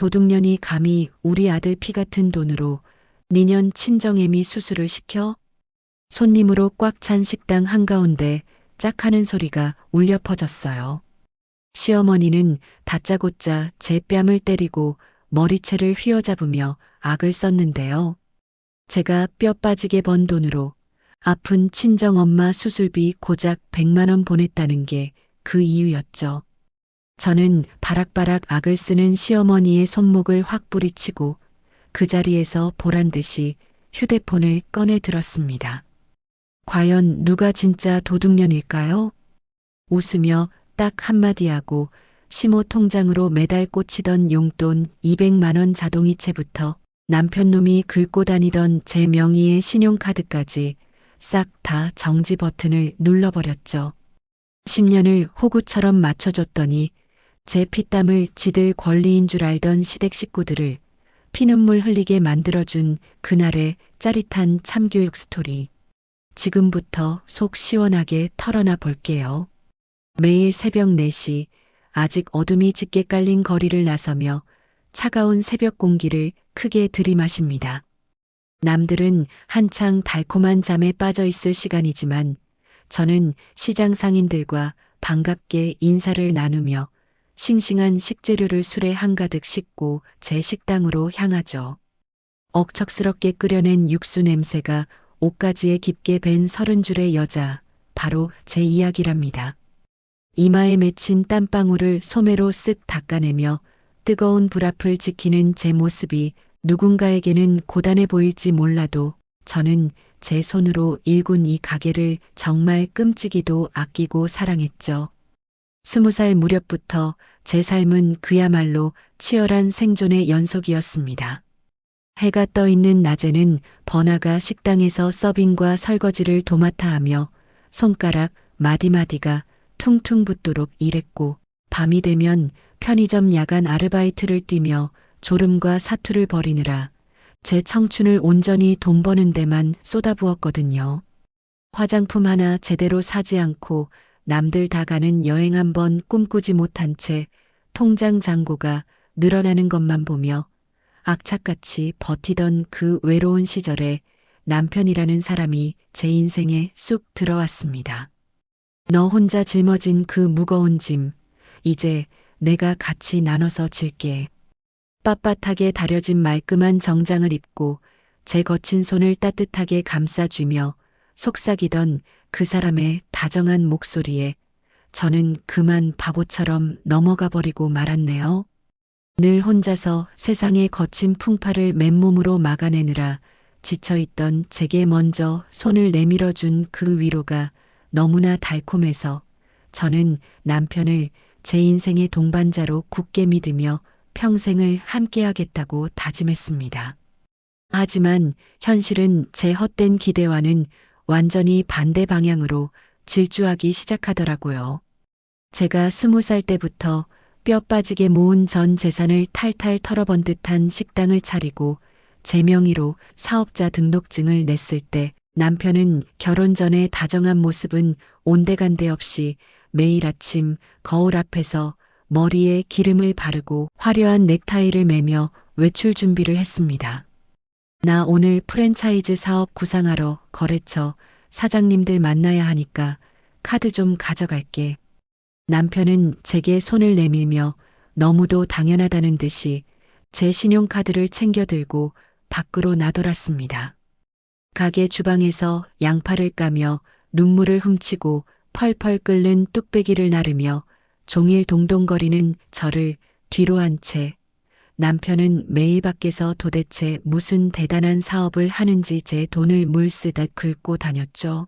도둑년이 감히 우리 아들 피 같은 돈으로 니년 친정애미 수술을 시켜? 손님으로 꽉 찬 식당 한가운데 짝 하는 소리가 울려 퍼졌어요. 시어머니는 다짜고짜 제 뺨을 때리고 머리채를 휘어잡으며 악을 썼는데요. 제가 뼈 빠지게 번 돈으로 아픈 친정엄마 수술비 고작 100만 원 보냈다는 게 그 이유였죠. 저는 바락바락 악을 쓰는 시어머니의 손목을 확 뿌리치고 그 자리에서 보란듯이 휴대폰을 꺼내 들었습니다. 과연 누가 진짜 도둑년일까요? 웃으며 딱 한마디 하고 시모 통장으로 매달 꽂히던 용돈 200만 원 자동이체부터 남편 놈이 긁고 다니던 제 명의의 신용카드까지 싹 다 정지 버튼을 눌러버렸죠. 10년을 호구처럼 맞춰줬더니 제 피땀을 지들 권리인 줄 알던 시댁 식구들을 피눈물 흘리게 만들어준 그날의 짜릿한 참교육 스토리. 지금부터 속 시원하게 털어놔 볼게요. 매일 새벽 4시 아직 어둠이 짙게 깔린 거리를 나서며 차가운 새벽 공기를 크게 들이마십니다. 남들은 한창 달콤한 잠에 빠져 있을 시간이지만 저는 시장 상인들과 반갑게 인사를 나누며 싱싱한 식재료를 술에 한가득 싣고 제 식당으로 향하죠. 억척스럽게 끓여낸 육수 냄새가 옷가지에 깊게 밴 30줄의 여자, 바로 제 이야기랍니다. 이마에 맺힌 땀방울을 소매로 쓱 닦아내며 뜨거운 불 앞을 지키는 제 모습이 누군가에게는 고단해 보일지 몰라도 저는 제 손으로 일군 이 가게를 정말 끔찍이도 아끼고 사랑했죠. 20살 무렵부터 제 삶은 그야말로 치열한 생존의 연속이었습니다. 해가 떠 있는 낮에는 번화가 식당에서 서빙과 설거지를 도맡아 하며 손가락 마디마디가 퉁퉁 붓도록 일했고, 밤이 되면 편의점 야간 아르바이트를 뛰며 졸음과 사투를 벌이느라 제 청춘을 온전히 돈 버는 데만 쏟아부었거든요. 화장품 하나 제대로 사지 않고 남들 다 가는 여행 한 번 꿈꾸지 못한 채 통장 잔고가 늘어나는 것만 보며 악착같이 버티던 그 외로운 시절에 남편이라는 사람이 제 인생에 쑥 들어왔습니다. 너 혼자 짊어진 그 무거운 짐, 이제 내가 같이 나눠서 질게. 빳빳하게 다려진 말끔한 정장을 입고 제 거친 손을 따뜻하게 감싸주며 속삭이던 그 사람의 다정한 목소리에 저는 그만 바보처럼 넘어가 버리고 말았네요. 늘 혼자서 세상의 거친 풍파를 맨몸으로 막아내느라 지쳐있던 제게 먼저 손을 내밀어준 그 위로가 너무나 달콤해서 저는 남편을 제 인생의 동반자로 굳게 믿으며 평생을 함께하겠다고 다짐했습니다. 하지만 현실은 제 헛된 기대와는 완전히 반대 방향으로 질주하기 시작하더라고요. 제가 20살 때부터 뼈 빠지게 모은 전 재산을 탈탈 털어번 듯한 식당을 차리고 제 명의로 사업자 등록증을 냈을 때 남편은 결혼 전의 다정한 모습은 온데간데 없이 매일 아침 거울 앞에서 머리에 기름을 바르고 화려한 넥타이를 매며 외출 준비를 했습니다. 나 오늘 프랜차이즈 사업 구상하러 거래처 사장님들 만나야 하니까 카드 좀 가져갈게. 남편은 제게 손을 내밀며 너무도 당연하다는 듯이 제 신용카드를 챙겨 들고 밖으로 나돌았습니다. 가게 주방에서 양파를 까며 눈물을 훔치고 펄펄 끓는 뚝배기를 나르며 종일 동동거리는 저를 뒤로 한 채 남편은 매일 밖에서 도대체 무슨 대단한 사업을 하는지 제 돈을 물쓰듯 긁고 다녔죠.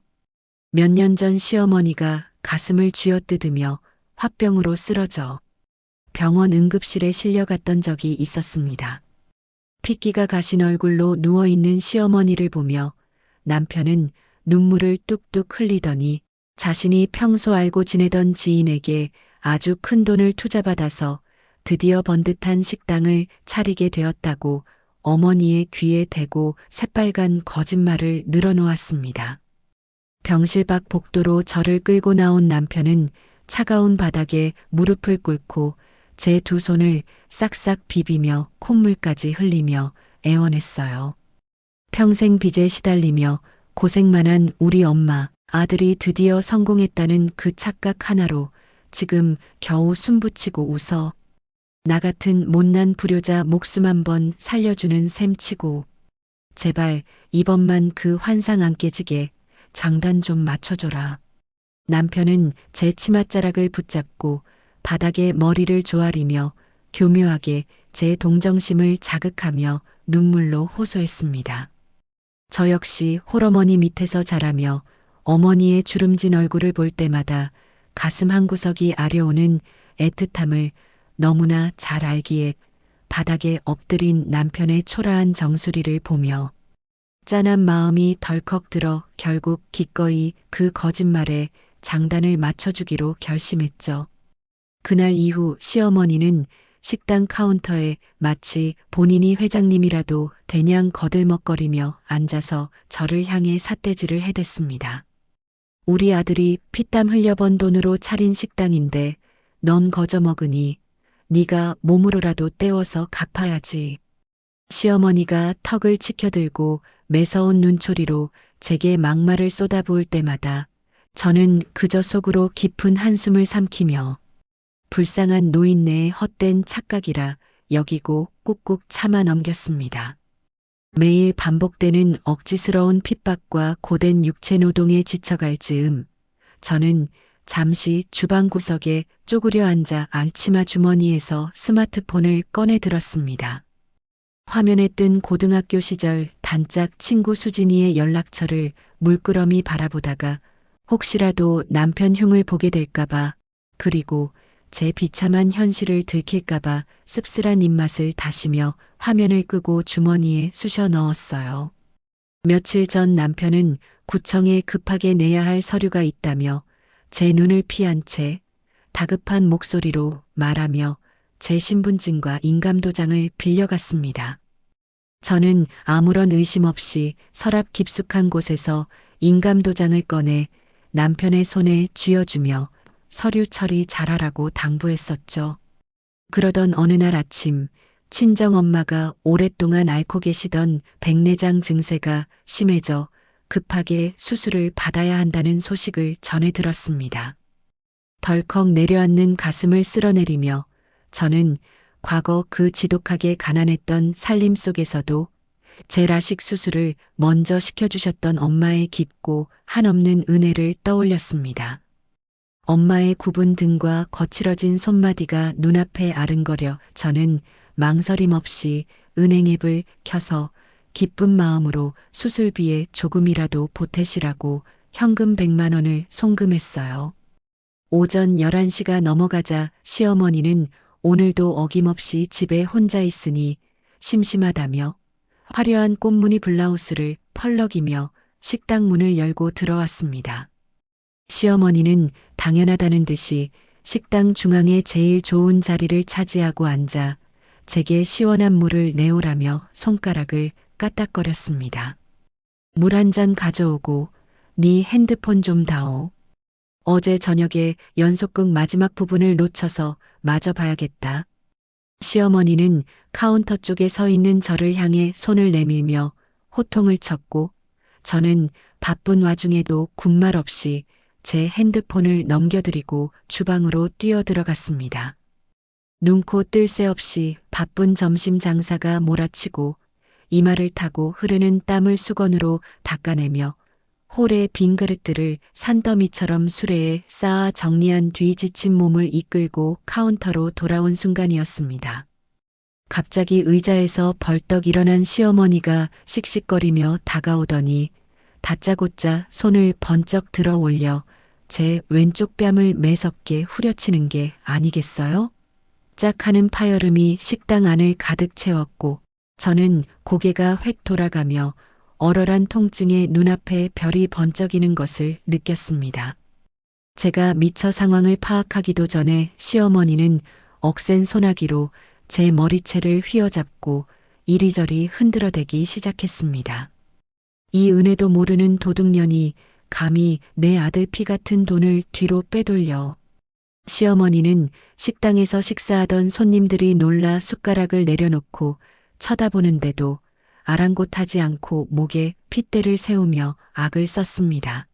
몇 년 전 시어머니가 가슴을 쥐어뜯으며 화병으로 쓰러져 병원 응급실에 실려갔던 적이 있었습니다. 핏기가 가신 얼굴로 누워있는 시어머니를 보며 남편은 눈물을 뚝뚝 흘리더니 자신이 평소 알고 지내던 지인에게 아주 큰 돈을 투자받아서 드디어 번듯한 식당을 차리게 되었다고 어머니의 귀에 대고 새빨간 거짓말을 늘어놓았습니다. 병실밖 복도로 저를 끌고 나온 남편은 차가운 바닥에 무릎을 꿇고 제 두 손을 싹싹 비비며 콧물까지 흘리며 애원했어요. 평생 빚에 시달리며 고생만 한 우리 엄마, 아들이 드디어 성공했다는 그 착각 하나로 지금 겨우 숨붙이고 웃어. 나 같은 못난 불효자 목숨 한번 살려주는 셈치고. 제발 이번만 그 환상 안 깨지게 장단 좀 맞춰줘라. 남편은 제 치맛자락을 붙잡고 바닥에 머리를 조아리며 교묘하게 제 동정심을 자극하며 눈물로 호소했습니다. 저 역시 홀어머니 밑에서 자라며 어머니의 주름진 얼굴을 볼 때마다 가슴 한구석이 아려오는 애틋함을 너무나 잘 알기에 바닥에 엎드린 남편의 초라한 정수리를 보며 짠한 마음이 덜컥 들어 결국 기꺼이 그 거짓말에 장단을 맞춰주기로 결심했죠. 그날 이후 시어머니는 식당 카운터에 마치 본인이 회장님이라도 되냥 거들먹거리며 앉아서 저를 향해 삿대질을 해댔습니다. 우리 아들이 피땀 흘려번 돈으로 차린 식당인데 넌 거저 먹으니 네가 몸으로라도 때워서 갚아야지. 시어머니가 턱을 치켜들고 매서운 눈초리로 제게 막말을 쏟아부을 때마다 저는 그저 속으로 깊은 한숨을 삼키며 불쌍한 노인네의 헛된 착각이라 여기고 꾹꾹 참아 넘겼습니다. 매일 반복되는 억지스러운 핍박과 고된 육체 노동에 지쳐갈 즈음 저는 잠시 주방 구석에 쪼그려 앉아 앙치마 주머니에서 스마트폰을 꺼내 들었습니다. 화면에 뜬 고등학교 시절 단짝 친구 수진이의 연락처를 물끄러미 바라보다가 혹시라도 남편 흉을 보게 될까봐 그리고 제 비참한 현실을 들킬까봐 씁쓸한 입맛을 다시며 화면을 끄고 주머니에 쑤셔 넣었어요. 며칠 전 남편은 구청에 급하게 내야 할 서류가 있다며 제 눈을 피한 채 다급한 목소리로 말하며 제 신분증과 인감도장을 빌려갔습니다. 저는 아무런 의심 없이 서랍 깊숙한 곳에서 인감도장을 꺼내 남편의 손에 쥐어주며 서류 처리 잘하라고 당부했었죠. 그러던 어느 날 아침 친정엄마가 오랫동안 앓고 계시던 백내장 증세가 심해져 급하게 수술을 받아야 한다는 소식을 전해 들었습니다. 덜컥 내려앉는 가슴을 쓸어내리며 저는 과거 그 지독하게 가난했던 살림 속에서도 제 라식 수술을 먼저 시켜주셨던 엄마의 깊고 한없는 은혜를 떠올렸습니다. 엄마의 굽은 등과 거칠어진 손마디가 눈앞에 아른거려 저는 망설임 없이 은행앱을 켜서 기쁜 마음으로 수술비에 조금이라도 보태시라고 현금 100만 원을 송금했어요. 오전 11시가 넘어가자 시어머니는 오늘도 어김없이 집에 혼자 있으니 심심하다며 화려한 꽃무늬 블라우스를 펄럭이며 식당 문을 열고 들어왔습니다. 시어머니는 당연하다는 듯이 식당 중앙에 제일 좋은 자리를 차지하고 앉아 제게 시원한 물을 내오라며 손가락을 까딱거렸습니다. 물 한 잔 가져오고 네 핸드폰 좀 다오. 어제 저녁에 연속극 마지막 부분을 놓쳐서 마저 봐야겠다. 시어머니는 카운터 쪽에 서 있는 저를 향해 손을 내밀며 호통을 쳤고 저는 바쁜 와중에도 군말 없이 제 핸드폰을 넘겨드리고 주방으로 뛰어들어갔습니다. 눈코 뜰 새 없이 바쁜 점심 장사가 몰아치고 이마를 타고 흐르는 땀을 수건으로 닦아내며 홀의 빈 그릇들을 산더미처럼 수레에 쌓아 정리한 뒤 지친 몸을 이끌고 카운터로 돌아온 순간이었습니다. 갑자기 의자에서 벌떡 일어난 시어머니가 씩씩거리며 다가오더니 다짜고짜 손을 번쩍 들어 올려 제 왼쪽 뺨을 매섭게 후려치는 게 아니겠어요? 짝 하는 파열음이 식당 안을 가득 채웠고 저는 고개가 획 돌아가며 얼얼한 통증에 눈앞에 별이 번쩍이는 것을 느꼈습니다. 제가 미처 상황을 파악하기도 전에 시어머니는 억센 소나기로 제 머리채를 휘어잡고 이리저리 흔들어대기 시작했습니다. 이 은혜도 모르는 도둑년이 감히 내 아들 피 같은 돈을 뒤로 빼돌려 시어머니는 식당에서 식사하던 손님들이 놀라 숟가락을 내려놓고 쳐다보는데도 아랑곳하지 않고 목에 핏대를 세우며 악을 썼습니다.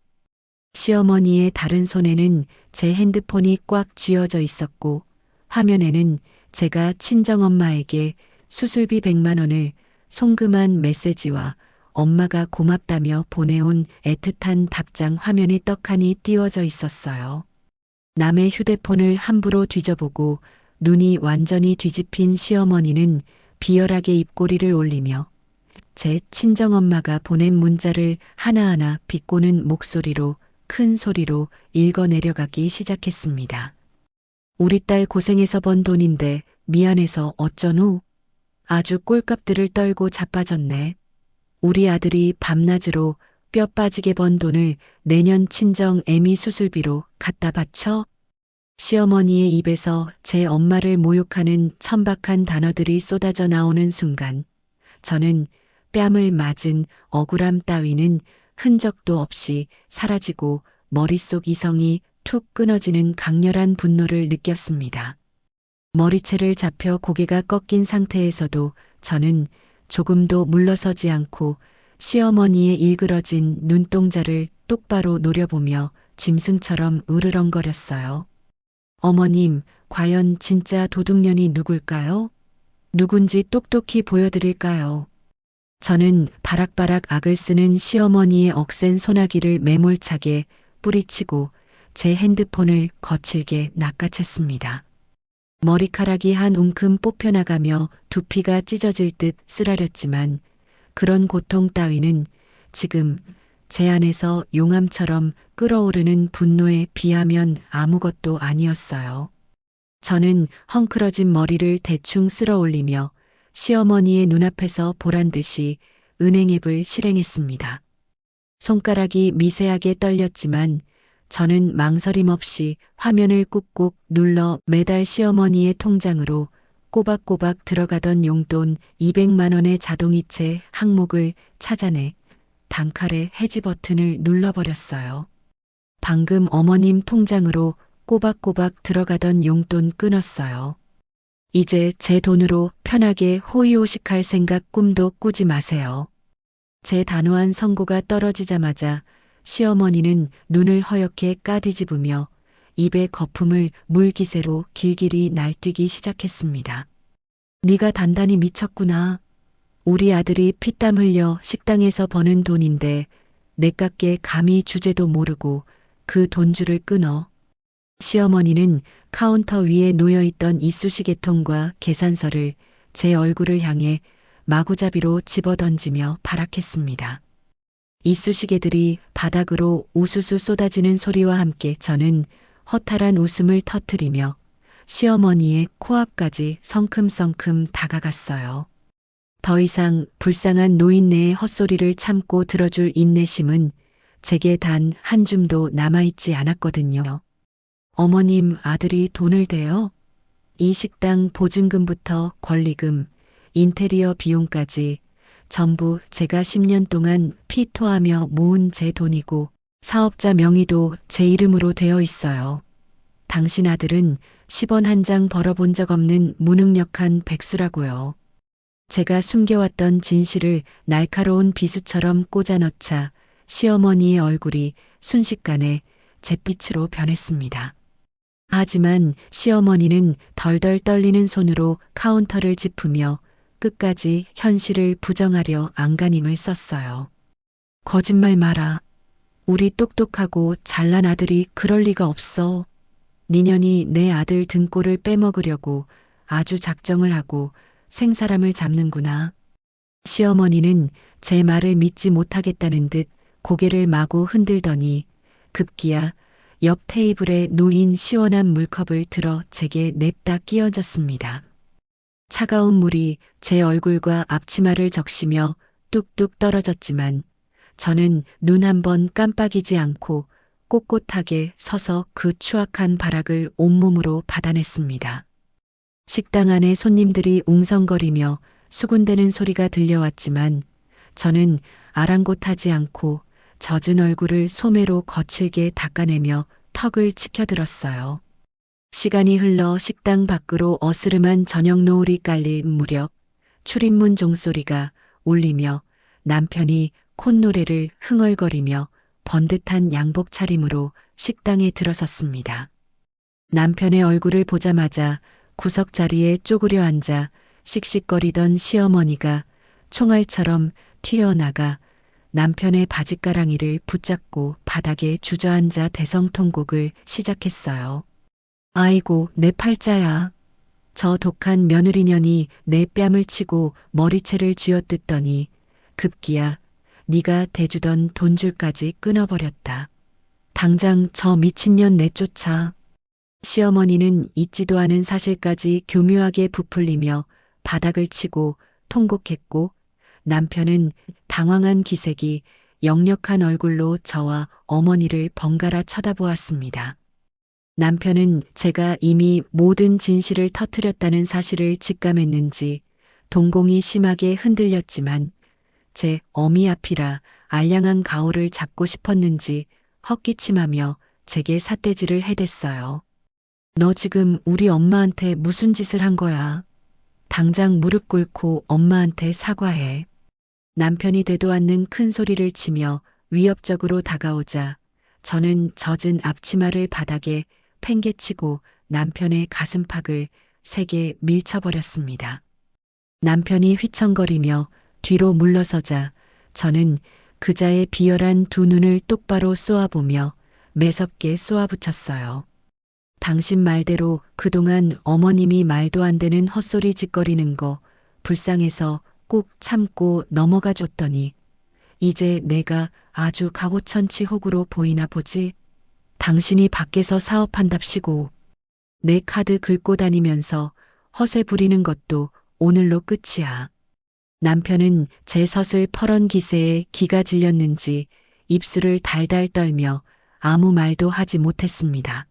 시어머니의 다른 손에는 제 핸드폰이 꽉 쥐어져 있었고 화면에는 제가 친정엄마에게 수술비 100만 원을 송금한 메시지와 엄마가 고맙다며 보내온 애틋한 답장 화면이 떡하니 띄워져 있었어요. 남의 휴대폰을 함부로 뒤져보고 눈이 완전히 뒤집힌 시어머니는 비열하게 입꼬리를 올리며 제 친정엄마가 보낸 문자를 하나하나 비꼬는 목소리로 큰 소리로 읽어 내려가기 시작했습니다. 우리 딸 고생해서 번 돈인데 미안해서 어쩌노? 아주 꼴값들을 떨고 자빠졌네. 우리 아들이 밤낮으로 뼈 빠지게 번 돈을 내년 친정 애미 수술비로 갖다 바쳐? 시어머니의 입에서 제 엄마를 모욕하는 천박한 단어들이 쏟아져 나오는 순간 저는 뺨을 맞은 억울함 따위는 흔적도 없이 사라지고 머릿속 이성이 툭 끊어지는 강렬한 분노를 느꼈습니다. 머리채를 잡혀 고개가 꺾인 상태에서도 저는 조금도 물러서지 않고 시어머니의 일그러진 눈동자를 똑바로 노려보며 짐승처럼 으르렁거렸어요. 어머님, 과연 진짜 도둑년이 누굴까요? 누군지 똑똑히 보여드릴까요? 저는 바락바락 악을 쓰는 시어머니의 억센 소나기를 매몰차게 뿌리치고 제 핸드폰을 거칠게 낚아챘습니다. 머리카락이 한 움큼 뽑혀나가며 두피가 찢어질 듯 쓰라렸지만 그런 고통 따위는 지금 제 안에서 용암처럼 끓어오르는 분노에 비하면 아무것도 아니었어요. 저는 헝클어진 머리를 대충 쓸어 올리며 시어머니의 눈앞에서 보란 듯이 은행앱을 실행했습니다. 손가락이 미세하게 떨렸지만 저는 망설임 없이 화면을 꾹꾹 눌러 매달 시어머니의 통장으로 꼬박꼬박 들어가던 용돈 200만 원의 자동이체 항목을 찾아내 단칼에 해지 버튼을 눌러버렸어요. 방금 어머님 통장으로 꼬박꼬박 들어가던 용돈 끊었어요. 이제 제 돈으로 편하게 호의호식할 생각 꿈도 꾸지 마세요. 제 단호한 선고가 떨어지자마자 시어머니는 눈을 허옇게 까뒤집으며 입에 거품을 물기새로 길길이 날뛰기 시작했습니다. 네가 단단히 미쳤구나. 우리 아들이 피땀 흘려 식당에서 버는 돈인데 내 깎게 감히 주제도 모르고 그 돈줄을 끊어. 시어머니는 카운터 위에 놓여있던 이쑤시개통과 계산서를 제 얼굴을 향해 마구잡이로 집어던지며 발악했습니다. 이쑤시개들이 바닥으로 우수수 쏟아지는 소리와 함께 저는 허탈한 웃음을 터뜨리며 시어머니의 코앞까지 성큼성큼 다가갔어요. 더 이상 불쌍한 노인네의 헛소리를 참고 들어줄 인내심은 제게 단 한 줌도 남아있지 않았거든요. 어머님, 아들이 돈을 대요? 이 식당 보증금부터 권리금, 인테리어 비용까지 전부 제가 10년 동안 피 토하며 모은 제 돈이고 사업자 명의도 제 이름으로 되어 있어요. 당신 아들은 10원 한 장 벌어본 적 없는 무능력한 백수라고요. 제가 숨겨왔던 진실을 날카로운 비수처럼 꽂아넣자 시어머니의 얼굴이 순식간에 잿빛으로 변했습니다. 하지만 시어머니는 덜덜 떨리는 손으로 카운터를 짚으며 끝까지 현실을 부정하려 안간힘을 썼어요. 거짓말 마라. 우리 똑똑하고 잘난 아들이 그럴 리가 없어. 니년이 내 아들 등골을 빼먹으려고 아주 작정을 하고 생사람을 잡는구나. 시어머니는 제 말을 믿지 못하겠다는 듯 고개를 마구 흔들더니 급기야 옆 테이블에 놓인 시원한 물컵을 들어 제게 냅다 끼얹었습니다. 차가운 물이 제 얼굴과 앞치마를 적시며 뚝뚝 떨어졌지만 저는 눈 한 번 깜빡이지 않고 꼿꼿하게 서서 그 추악한 발악을 온몸으로 받아냈습니다. 식당 안에 손님들이 웅성거리며 수군대는 소리가 들려왔지만 저는 아랑곳하지 않고 젖은 얼굴을 소매로 거칠게 닦아내며 턱을 치켜들었어요. 시간이 흘러 식당 밖으로 어스름한 저녁 노을이 깔릴 무렵 출입문 종소리가 울리며 남편이 콧노래를 흥얼거리며 번듯한 양복 차림으로 식당에 들어섰습니다. 남편의 얼굴을 보자마자 구석자리에 쪼그려 앉아 씩씩거리던 시어머니가 총알처럼 튀어나가 남편의 바짓가랑이를 붙잡고 바닥에 주저앉아 대성통곡을 시작했어요. 아이고, 내 팔자야. 저 독한 며느리년이 내 뺨을 치고 머리채를 쥐어뜯더니 급기야 네가 대주던 돈줄까지 끊어버렸다. 당장 저 미친년 내쫓아. 시어머니는 잊지도 않은 사실까지 교묘하게 부풀리며 바닥을 치고 통곡했고 남편은 당황한 기색이 역력한 얼굴로 저와 어머니를 번갈아 쳐다보았습니다. 남편은 제가 이미 모든 진실을 터뜨렸다는 사실을 직감했는지 동공이 심하게 흔들렸지만 제 어미 앞이라 알량한 가오를 잡고 싶었는지 헛기침하며 제게 삿대질을 해댔어요. 너 지금 우리 엄마한테 무슨 짓을 한 거야? 당장 무릎 꿇고 엄마한테 사과해. 남편이 되도 않는 큰 소리를 치며 위협적으로 다가오자 저는 젖은 앞치마를 바닥에 팽개치고 남편의 가슴팍을 세게 밀쳐버렸습니다. 남편이 휘청거리며 뒤로 물러서자 저는 그자의 비열한 두 눈을 똑바로 쏘아보며 매섭게 쏘아붙였어요. 당신 말대로 그동안 어머님이 말도 안 되는 헛소리 짓거리는 거 불쌍해서 꾹 참고 넘어가 줬더니 이제 내가 아주 가고천치혹으로 보이나 보지? 당신이 밖에서 사업한답시고 내 카드 긁고 다니면서 허세 부리는 것도 오늘로 끝이야. 남편은 제 섯을 퍼런 기세에 기가 질렸는지 입술을 달달 떨며 아무 말도 하지 못했습니다.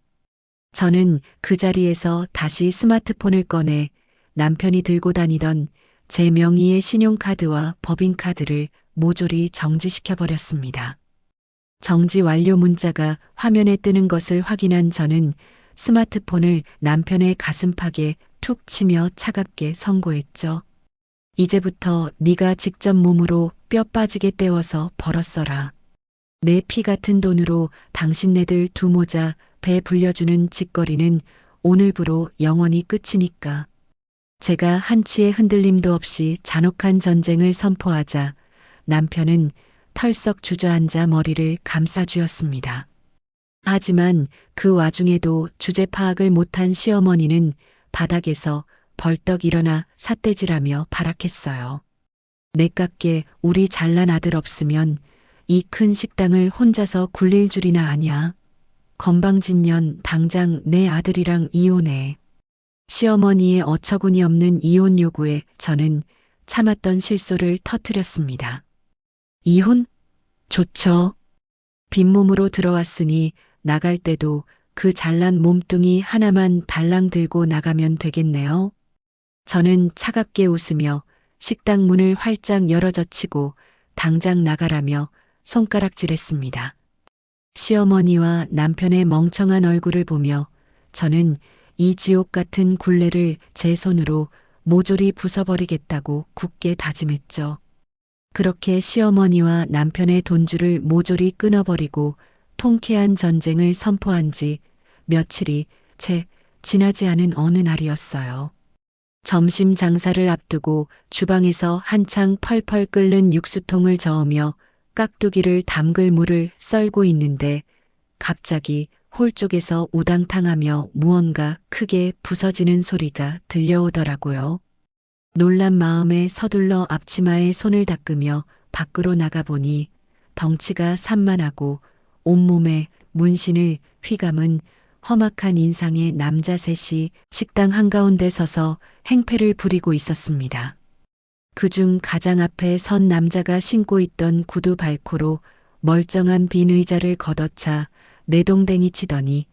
저는 그 자리에서 다시 스마트폰을 꺼내 남편이 들고 다니던 제 명의의 신용카드와 법인카드를 모조리 정지시켜버렸습니다. 정지 완료 문자가 화면에 뜨는 것을 확인한 저는 스마트폰을 남편의 가슴팍에 툭 치며 차갑게 선고했죠. 이제부터 네가 직접 몸으로 뼈 빠지게 때워서 벌었어라. 내 피 같은 돈으로 당신네들 두 모자 배 불려주는 짓거리는 오늘부로 영원히 끝이니까. 제가 한치의 흔들림도 없이 잔혹한 전쟁을 선포하자 남편은 털썩 주저앉아 머리를 감싸쥐었습니다. 하지만 그 와중에도 주제 파악을 못한 시어머니는 바닥에서 벌떡 일어나 삿대질하며 발악했어요. 내깎게 우리 잘난 아들 없으면 이 큰 식당을 혼자서 굴릴 줄이나 아냐. 건방진년 당장 내 아들이랑 이혼해. 시어머니의 어처구니 없는 이혼 요구에 저는 참았던 실소를 터뜨렸습니다. 이혼? 좋죠. 빈몸으로 들어왔으니 나갈 때도 그 잘난 몸뚱이 하나만 달랑 들고 나가면 되겠네요. 저는 차갑게 웃으며 식당 문을 활짝 열어젖히고 당장 나가라며 손가락질했습니다. 시어머니와 남편의 멍청한 얼굴을 보며 저는 이 지옥 같은 굴레를 제 손으로 모조리 부숴버리겠다고 굳게 다짐했죠. 그렇게 시어머니와 남편의 돈줄을 모조리 끊어버리고 통쾌한 전쟁을 선포한 지 며칠이 채 지나지 않은 어느 날이었어요. 점심 장사를 앞두고 주방에서 한창 펄펄 끓는 육수통을 저으며 깍두기를 담글 물을 썰고 있는데 갑자기 홀 쪽에서 우당탕하며 무언가 크게 부서지는 소리가 들려오더라고요. 놀란 마음에 서둘러 앞치마에 손을 닦으며 밖으로 나가보니 덩치가 산만하고 온몸에 문신을 휘감은 험악한 인상의 남자 셋이 식당 한가운데 서서 행패를 부리고 있었습니다. 그중 가장 앞에 선 남자가 신고 있던 구두 발코로 멀쩡한 빈 의자를 걷어차 내동댕이 치더니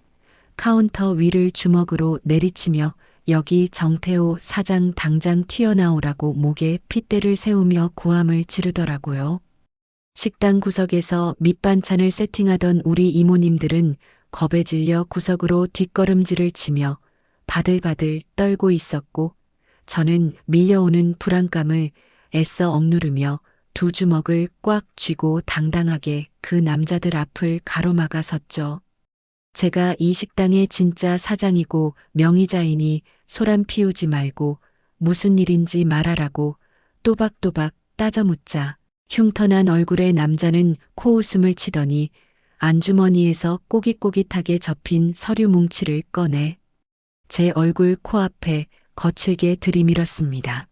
카운터 위를 주먹으로 내리치며 여기 정태호 사장 당장 튀어나오라고 목에 핏대를 세우며 고함을 지르더라고요. 식당 구석에서 밑반찬을 세팅하던 우리 이모님들은 겁에 질려 구석으로 뒷걸음질을 치며 바들바들 떨고 있었고 저는 밀려오는 불안감을 애써 억누르며 두 주먹을 꽉 쥐고 당당하게 그 남자들 앞을 가로막아 섰죠. 제가 이 식당의 진짜 사장이고 명의자이니 소란 피우지 말고 무슨 일인지 말하라고 또박또박 따져 묻자 흉터난 얼굴의 남자는 코웃음을 치더니 안주머니에서 꼬깃꼬깃하게 접힌 서류 뭉치를 꺼내 제 얼굴 코앞에 거칠게 들이밀었습니다.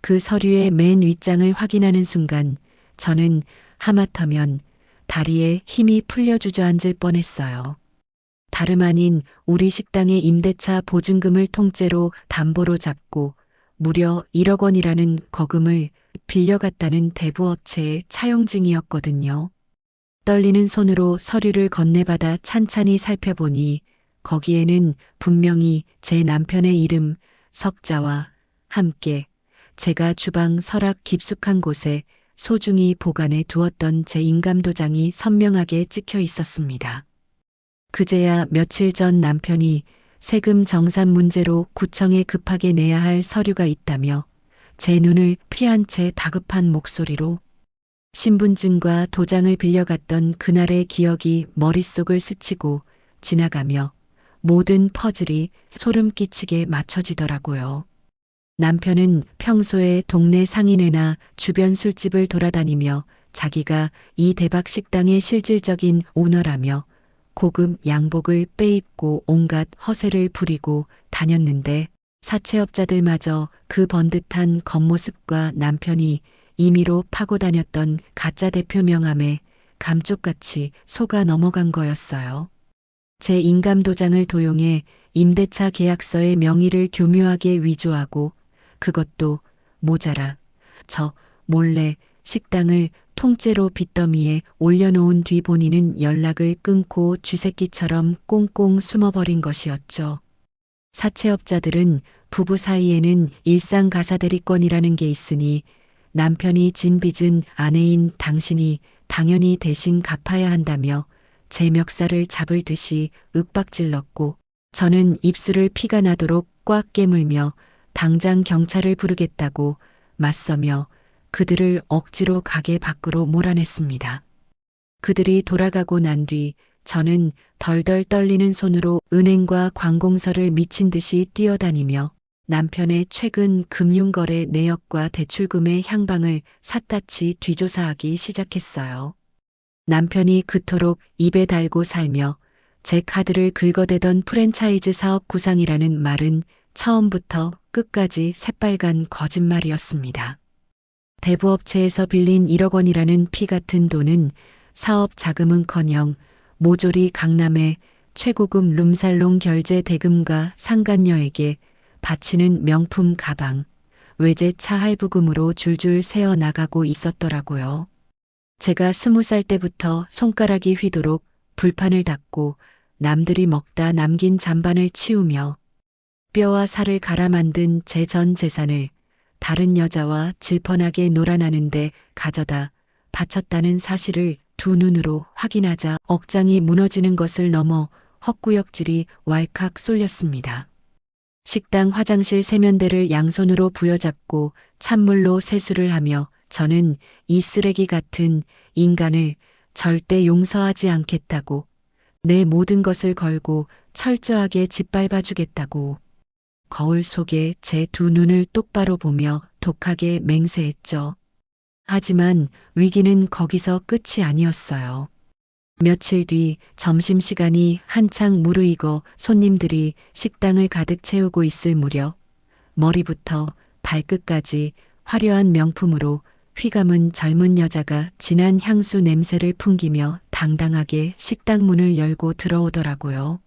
그 서류의 맨 윗장을 확인하는 순간 저는 하마터면 다리에 힘이 풀려 주저앉을 뻔했어요. 다름 아닌 우리 식당의 임대차 보증금을 통째로 담보로 잡고 무려 1억 원이라는 거금을 빌려갔다는 대부업체의 차용증이었거든요. 떨리는 손으로 서류를 건네받아 찬찬히 살펴보니 거기에는 분명히 제 남편의 이름, 석자와 함께 제가 주방 서랍 깊숙한 곳에 소중히 보관해 두었던 제 인감도장이 선명하게 찍혀 있었습니다. 그제야 며칠 전 남편이 세금 정산 문제로 구청에 급하게 내야 할 서류가 있다며 제 눈을 피한 채 다급한 목소리로 신분증과 도장을 빌려갔던 그날의 기억이 머릿속을 스치고 지나가며 모든 퍼즐이 소름 끼치게 맞춰지더라고요. 남편은 평소에 동네 상인회나 주변 술집을 돌아다니며 자기가 이 대박 식당의 실질적인 오너라며 고급 양복을 빼입고 온갖 허세를 부리고 다녔는데 사채업자들마저 그 번듯한 겉모습과 남편이 임의로 파고 다녔던 가짜 대표 명함에 감쪽같이 속아 넘어간 거였어요. 제 인감도장을 도용해 임대차 계약서의 명의를 교묘하게 위조하고 그것도 모자라 저 몰래 식당을 통째로 빚더미에 올려놓은 뒤 본인은 연락을 끊고 쥐새끼처럼 꽁꽁 숨어버린 것이었죠. 사채업자들은 부부 사이에는 일상가사대리권이라는 게 있으니 남편이 진 빚은 아내인 당신이 당연히 대신 갚아야 한다며 제 멱살을 잡을 듯이 윽박질렀고 저는 입술을 피가 나도록 꽉 깨물며 당장 경찰을 부르겠다고 맞서며 그들을 억지로 가게 밖으로 몰아냈습니다. 그들이 돌아가고 난 뒤 저는 덜덜 떨리는 손으로 은행과 관공서를 미친 듯이 뛰어다니며 남편의 최근 금융거래 내역과 대출금의 향방을 샅샅이 뒤조사하기 시작했어요. 남편이 그토록 입에 달고 살며 제 카드를 긁어대던 프랜차이즈 사업 구상이라는 말은 처음부터 끝까지 새빨간 거짓말이었습니다. 대부업체에서 빌린 1억 원이라는 피 같은 돈은 사업 자금은커녕 모조리 강남의 최고급 룸살롱 결제 대금과 상간녀에게 바치는 명품 가방, 외제차 할부금으로 줄줄 새어 나가고 있었더라고요. 제가 20살 때부터 손가락이 휘도록 불판을 닦고 남들이 먹다 남긴 잔반을 치우며 뼈와 살을 갈아 만든 제 전 재산을 다른 여자와 질펀하게 놀아나는데 가져다 바쳤다는 사실을 두 눈으로 확인하자 억장이 무너지는 것을 넘어 헛구역질이 왈칵 쏠렸습니다. 식당 화장실 세면대를 양손으로 부여잡고 찬물로 세수를 하며 저는 이 쓰레기 같은 인간을 절대 용서하지 않겠다고 내 모든 것을 걸고 철저하게 짓밟아 주겠다고 거울 속에 제 두 눈을 똑바로 보며 독하게 맹세했죠. 하지만 위기는 거기서 끝이 아니었어요. 며칠 뒤 점심시간이 한창 무르익어 손님들이 식당을 가득 채우고 있을 무렵 머리부터 발끝까지 화려한 명품으로 휘감은 젊은 여자가 진한 향수 냄새를 풍기며 당당하게 식당 문을 열고 들어오더라고요.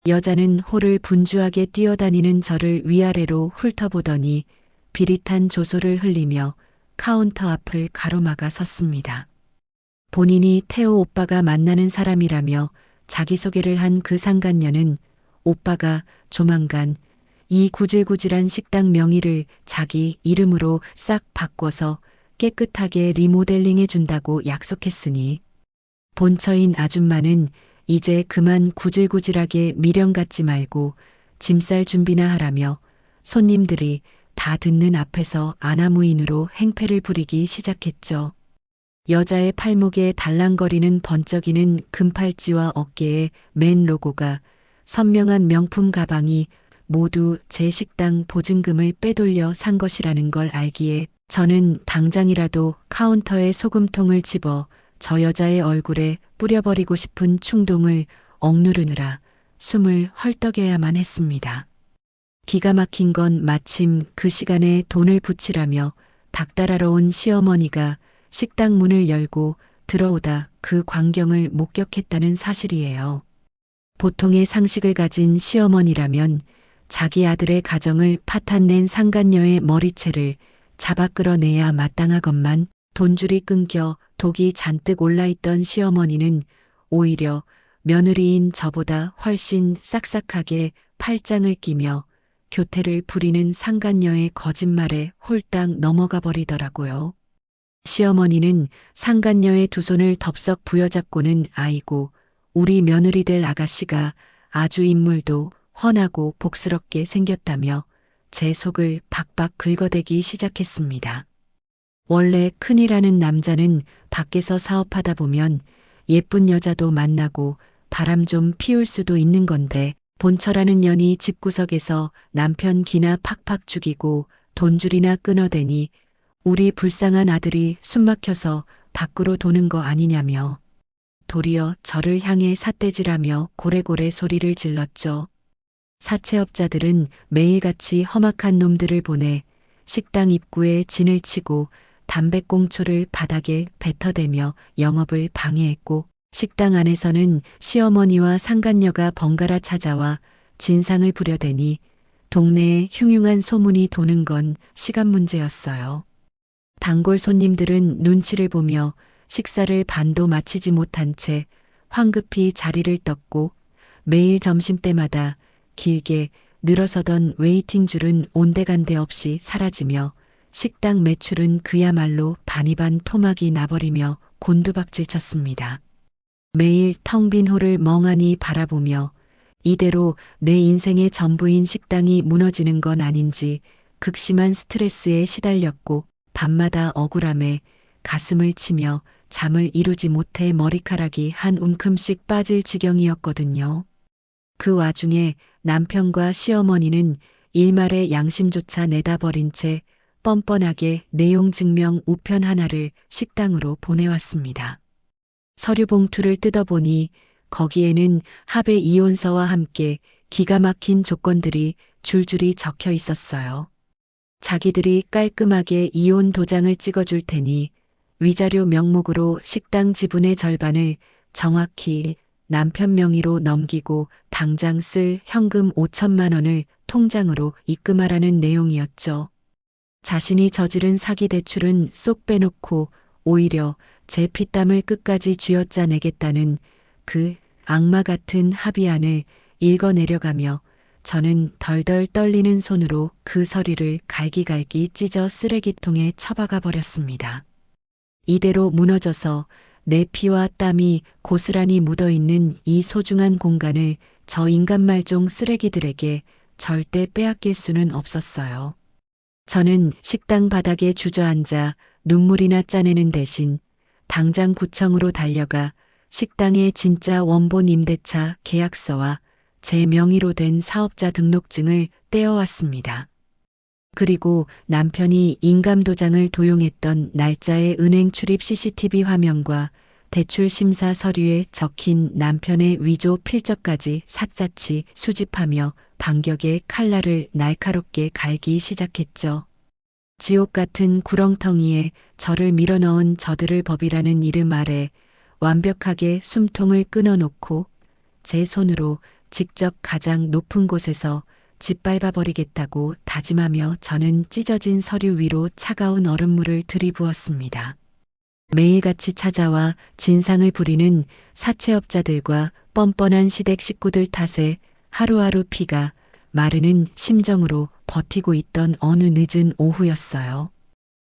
여자는 홀을 분주하게 뛰어다니는 저를 위아래로 훑어보더니 비릿한 조소를 흘리며 카운터 앞을 가로막아 섰습니다. 본인이 태호 오빠가 만나는 사람이라며 자기소개를 한 그 상간녀는 오빠가 조만간 이 구질구질한 식당 명의를 자기 이름으로 싹 바꿔서 깨끗하게 리모델링해 준다고 약속했으니 본처인 아줌마는 이제 그만 구질구질하게 미련 갖지 말고 짐 쌀 준비나 하라며 손님들이 다 듣는 앞에서 아나무인으로 행패를 부리기 시작했죠. 여자의 팔목에 달랑거리는 번쩍이는 금팔찌와 어깨에 맨 로고가 선명한 명품 가방이 모두 제 식당 보증금을 빼돌려 산 것이라는 걸 알기에 저는 당장이라도 카운터에 소금통을 집어 저 여자의 얼굴에 뿌려버리고 싶은 충동을 억누르느라 숨을 헐떡여야만 했습니다. 기가 막힌 건 마침 그 시간에 돈을 붙이라며 닭달하러 온 시어머니가 식당 문을 열고 들어오다 그 광경을 목격했다는 사실이에요. 보통의 상식을 가진 시어머니라면 자기 아들의 가정을 파탄낸 상간녀의 머리채를 잡아 끌어내야 마땅하건만 돈줄이 끊겨 독이 잔뜩 올라있던 시어머니는 오히려 며느리인 저보다 훨씬 싹싹하게 팔짱을 끼며 교태를 부리는 상간녀의 거짓말에 홀딱 넘어가 버리더라고요. 시어머니는 상간녀의 두 손을 덥석 부여잡고는 아이고 우리 며느리 될 아가씨가 아주 인물도 훤하고 복스럽게 생겼다며 제 속을 박박 긁어대기 시작했습니다. 원래 큰이라는 남자는 밖에서 사업하다 보면 예쁜 여자도 만나고 바람 좀 피울 수도 있는 건데 본처라는 년이 집구석에서 남편 기나 팍팍 죽이고 돈줄이나 끊어대니 우리 불쌍한 아들이 숨막혀서 밖으로 도는 거 아니냐며 도리어 저를 향해 삿대질하며 고래고래 소리를 질렀죠. 사채업자들은 매일같이 험악한 놈들을 보내 식당 입구에 진을 치고 담배꽁초를 바닥에 뱉어대며 영업을 방해했고 식당 안에서는 시어머니와 상간녀가 번갈아 찾아와 진상을 부려대니 동네에 흉흉한 소문이 도는 건 시간 문제였어요. 단골 손님들은 눈치를 보며 식사를 반도 마치지 못한 채 황급히 자리를 떴고 매일 점심때마다 길게 늘어서던 웨이팅 줄은 온데간데 없이 사라지며 식당 매출은 그야말로 반이반 토막이 나버리며 곤두박질 쳤습니다. 매일 텅 빈 홀을 멍하니 바라보며 이대로 내 인생의 전부인 식당이 무너지는 건 아닌지 극심한 스트레스에 시달렸고 밤마다 억울함에 가슴을 치며 잠을 이루지 못해 머리카락이 한 움큼씩 빠질 지경이었거든요. 그 와중에 남편과 시어머니는 일말의 양심조차 내다버린 채 뻔뻔하게 내용 증명 우편 하나를 식당으로 보내왔습니다. 서류 봉투를 뜯어보니 거기에는 합의 이혼서와 함께 기가 막힌 조건들이 줄줄이 적혀 있었어요. 자기들이 깔끔하게 이혼 도장을 찍어줄 테니 위자료 명목으로 식당 지분의 절반을 정확히 남편 명의로 넘기고 당장 쓸 현금 5천만 원을 통장으로 입금하라는 내용이었죠. 자신이 저지른 사기 대출은 쏙 빼놓고 오히려 제 피땀을 끝까지 쥐어짜내겠다는 그 악마 같은 합의안을 읽어내려가며 저는 덜덜 떨리는 손으로 그 서류를 갈기갈기 찢어 쓰레기통에 처박아 버렸습니다. 이대로 무너져서 내 피와 땀이 고스란히 묻어있는 이 소중한 공간을 저 인간말종 쓰레기들에게 절대 빼앗길 수는 없었어요. 저는 식당 바닥에 주저앉아 눈물이나 짜내는 대신 당장 구청으로 달려가 식당의 진짜 원본 임대차 계약서와 제 명의로 된 사업자 등록증을 떼어왔습니다. 그리고 남편이 인감도장을 도용했던 날짜의 은행 출입 CCTV 화면과 대출 심사 서류에 적힌 남편의 위조 필적까지 샅샅이 수집하며 반격의 칼날을 날카롭게 갈기 시작했죠. 지옥 같은 구렁텅이에 저를 밀어넣은 저들을 법이라는 이름 아래 완벽하게 숨통을 끊어놓고 제 손으로 직접 가장 높은 곳에서 짓밟아버리겠다고 다짐하며 저는 찢어진 서류 위로 차가운 얼음물을 들이부었습니다. 매일같이 찾아와 진상을 부리는 사채업자들과 뻔뻔한 시댁 식구들 탓에 하루하루 피가 마르는 심정으로 버티고 있던 어느 늦은 오후였어요.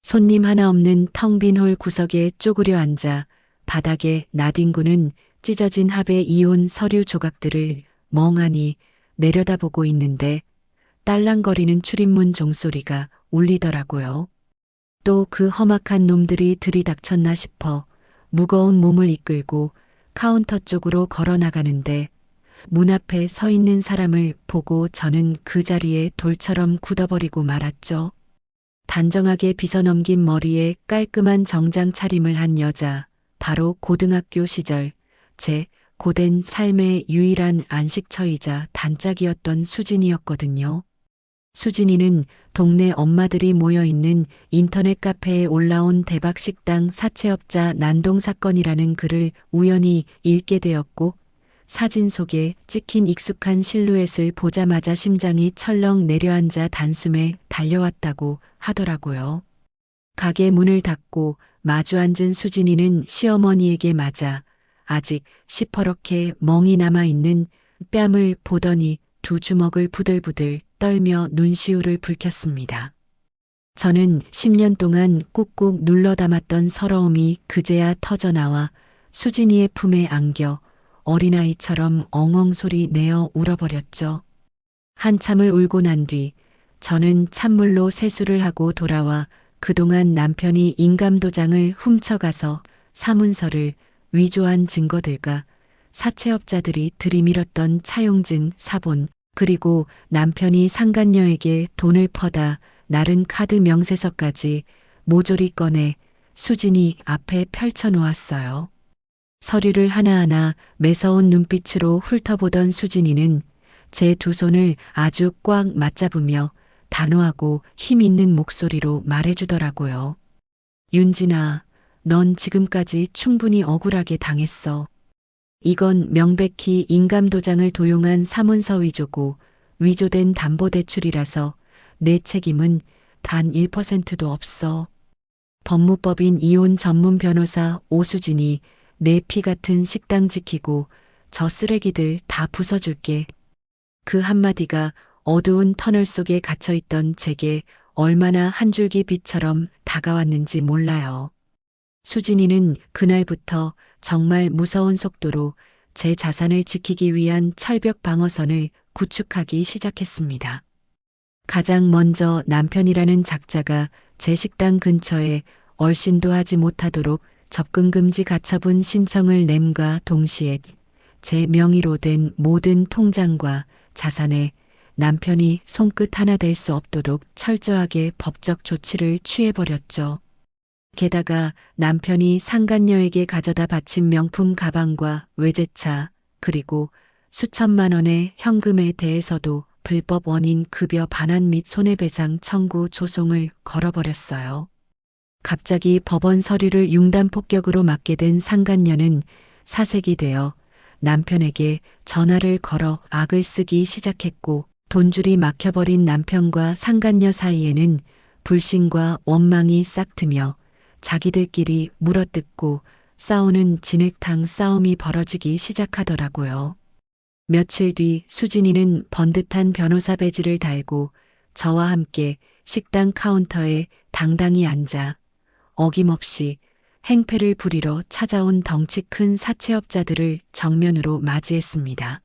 손님 하나 없는 텅 빈 홀 구석에 쪼그려 앉아 바닥에 나뒹구는 찢어진 합의 이혼 서류 조각들을 멍하니 내려다보고 있는데 딸랑거리는 출입문 종소리가 울리더라고요. 또 그 험악한 놈들이 들이닥쳤나 싶어 무거운 몸을 이끌고 카운터 쪽으로 걸어 나가는데 문 앞에 서 있는 사람을 보고 저는 그 자리에 돌처럼 굳어버리고 말았죠. 단정하게 빗어넘긴 머리에 깔끔한 정장 차림을 한 여자, 바로 고등학교 시절 제 고된 삶의 유일한 안식처이자 단짝이었던 수진이었거든요. 수진이는 동네 엄마들이 모여있는 인터넷 카페에 올라온 대박식당 사채업자 난동 사건이라는 글을 우연히 읽게 되었고 사진 속에 찍힌 익숙한 실루엣을 보자마자 심장이 철렁 내려앉아 단숨에 달려왔다고 하더라고요. 가게 문을 닫고 마주 앉은 수진이는 시어머니에게 맞아 아직 시퍼렇게 멍이 남아있는 뺨을 보더니 두 주먹을 부들부들 떨며 눈시울을 붉혔습니다. 저는 10년 동안 꾹꾹 눌러 담았던 서러움이 그제야 터져나와 수진이의 품에 안겨 어린아이처럼 엉엉 소리 내어 울어버렸죠. 한참을 울고 난 뒤 저는 찬물로 세수를 하고 돌아와 그동안 남편이 인감도장을 훔쳐가서 사문서를 위조한 증거들과 사채업자들이 들이밀었던 차용증 사본 그리고 남편이 상간녀에게 돈을 퍼다 나른 카드 명세서까지 모조리 꺼내 수진이 앞에 펼쳐놓았어요. 서류를 하나하나 매서운 눈빛으로 훑어보던 수진이는 제 두 손을 아주 꽉 맞잡으며 단호하고 힘 있는 목소리로 말해주더라고요. 윤진아, 넌 지금까지 충분히 억울하게 당했어. 이건 명백히 인감도장을 도용한 사문서 위조고 위조된 담보대출이라서 내 책임은 단 1%도 없어. 법무법인 이혼 전문 변호사 오수진이 내 피 같은 식당 지키고 저 쓰레기들 다 부숴줄게. 그 한마디가 어두운 터널 속에 갇혀있던 제게 얼마나 한 줄기 빛처럼 다가왔는지 몰라요. 수진이는 그날부터 정말 무서운 속도로 제 자산을 지키기 위한 철벽 방어선을 구축하기 시작했습니다. 가장 먼저 남편이라는 작자가 제 식당 근처에 얼씬도 하지 못하도록 접근금지 가처분 신청을 냄과 동시에 제 명의로 된 모든 통장과 자산에 남편이 손끝 하나 댈 수 없도록 철저하게 법적 조치를 취해버렸죠. 게다가 남편이 상간녀에게 가져다 바친 명품 가방과 외제차 그리고 수천만 원의 현금에 대해서도 불법 원인 급여 반환 및 손해배상 청구 조송을 걸어버렸어요. 갑자기 법원 서류를 융단 폭격으로 맞게 된 상간녀는 사색이 되어 남편에게 전화를 걸어 악을 쓰기 시작했고 돈줄이 막혀버린 남편과 상간녀 사이에는 불신과 원망이 싹트며 자기들끼리 물어뜯고 싸우는 진흙탕 싸움이 벌어지기 시작하더라고요. 며칠 뒤 수진이는 번듯한 변호사 배지를 달고 저와 함께 식당 카운터에 당당히 앉아 어김없이 행패를 부리러 찾아온 덩치 큰 사채업자들을 정면으로 맞이했습니다.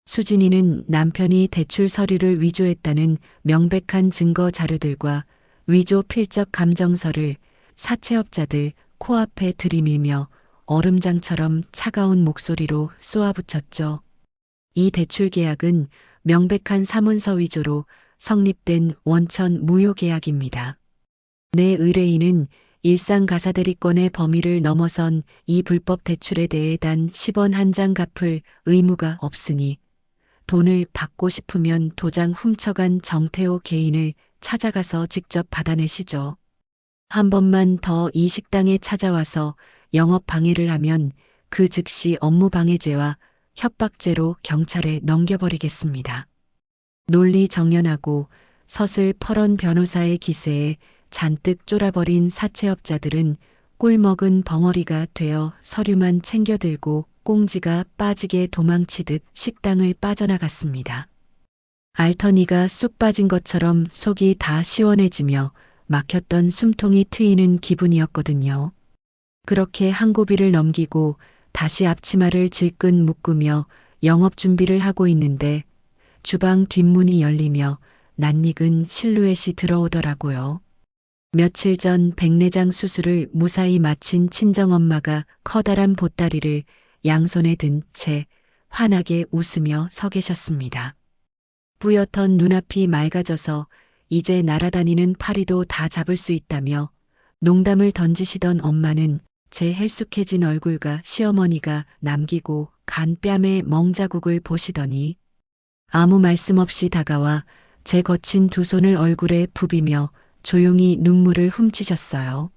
수진이는 남편이 대출 서류를 위조했다는 명백한 증거 자료들과 위조 필적 감정서를 사채업자들 코앞에 들이밀며 얼음장처럼 차가운 목소리로 쏘아붙였죠. 이 대출 계약은 명백한 사문서 위조로 성립된 원천 무효 계약입니다. 내 의뢰인은 일상 가사대리권의 범위를 넘어선 이 불법 대출에 대해 단 10원 한 장 갚을 의무가 없으니 돈을 받고 싶으면 도장 훔쳐간 정태호 개인을 찾아가서 직접 받아내시죠. 한 번만 더 이 식당에 찾아와서 영업 방해를 하면 그 즉시 업무방해죄와 협박죄로 경찰에 넘겨버리겠습니다. 논리 정연하고 서슬퍼런 변호사의 기세에 잔뜩 쫄아버린 사채업자들은 꿀먹은 벙어리가 되어 서류만 챙겨들고 꽁지가 빠지게 도망치듯 식당을 빠져나갔습니다. 알터니가 쑥 빠진 것처럼 속이 다 시원해지며 막혔던 숨통이 트이는 기분이었거든요. 그렇게 한 고비를 넘기고 다시 앞치마를 질끈 묶으며 영업 준비를 하고 있는데 주방 뒷문이 열리며 낯익은 실루엣이 들어오더라고요. 며칠 전 백내장 수술을 무사히 마친 친정엄마가 커다란 보따리를 양손에 든 채 환하게 웃으며 서 계셨습니다. 뿌옇던 눈앞이 맑아져서 이제 날아다니는 파리도 다 잡을 수 있다며 농담을 던지시던 엄마는 제 헬쑥해진 얼굴과 시어머니가 남기고 간 뺨의 멍자국을 보시더니 아무 말씀 없이 다가와 제 거친 두 손을 얼굴에 부비며 조용히 눈물을 훔치셨어요.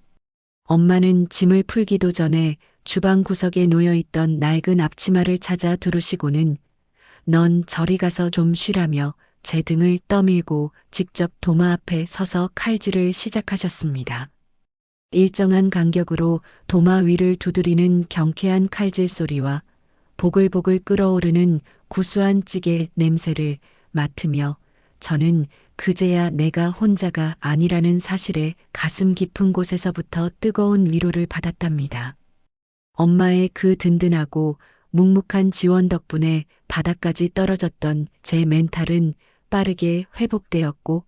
엄마는 짐을 풀기도 전에 주방 구석에 놓여있던 낡은 앞치마를 찾아 두르시고는 넌 저리 가서 좀 쉬라며 제 등을 떠밀고 직접 도마 앞에 서서 칼질을 시작하셨습니다. 일정한 간격으로 도마 위를 두드리는 경쾌한 칼질 소리와 보글보글 끓어오르는 구수한 찌개 냄새를 맡으며 저는 그제야 내가 혼자가 아니라는 사실에 가슴 깊은 곳에서부터 뜨거운 위로를 받았답니다. 엄마의 그 든든하고 묵묵한 지원 덕분에 바닥까지 떨어졌던 제 멘탈은 빠르게 회복되었고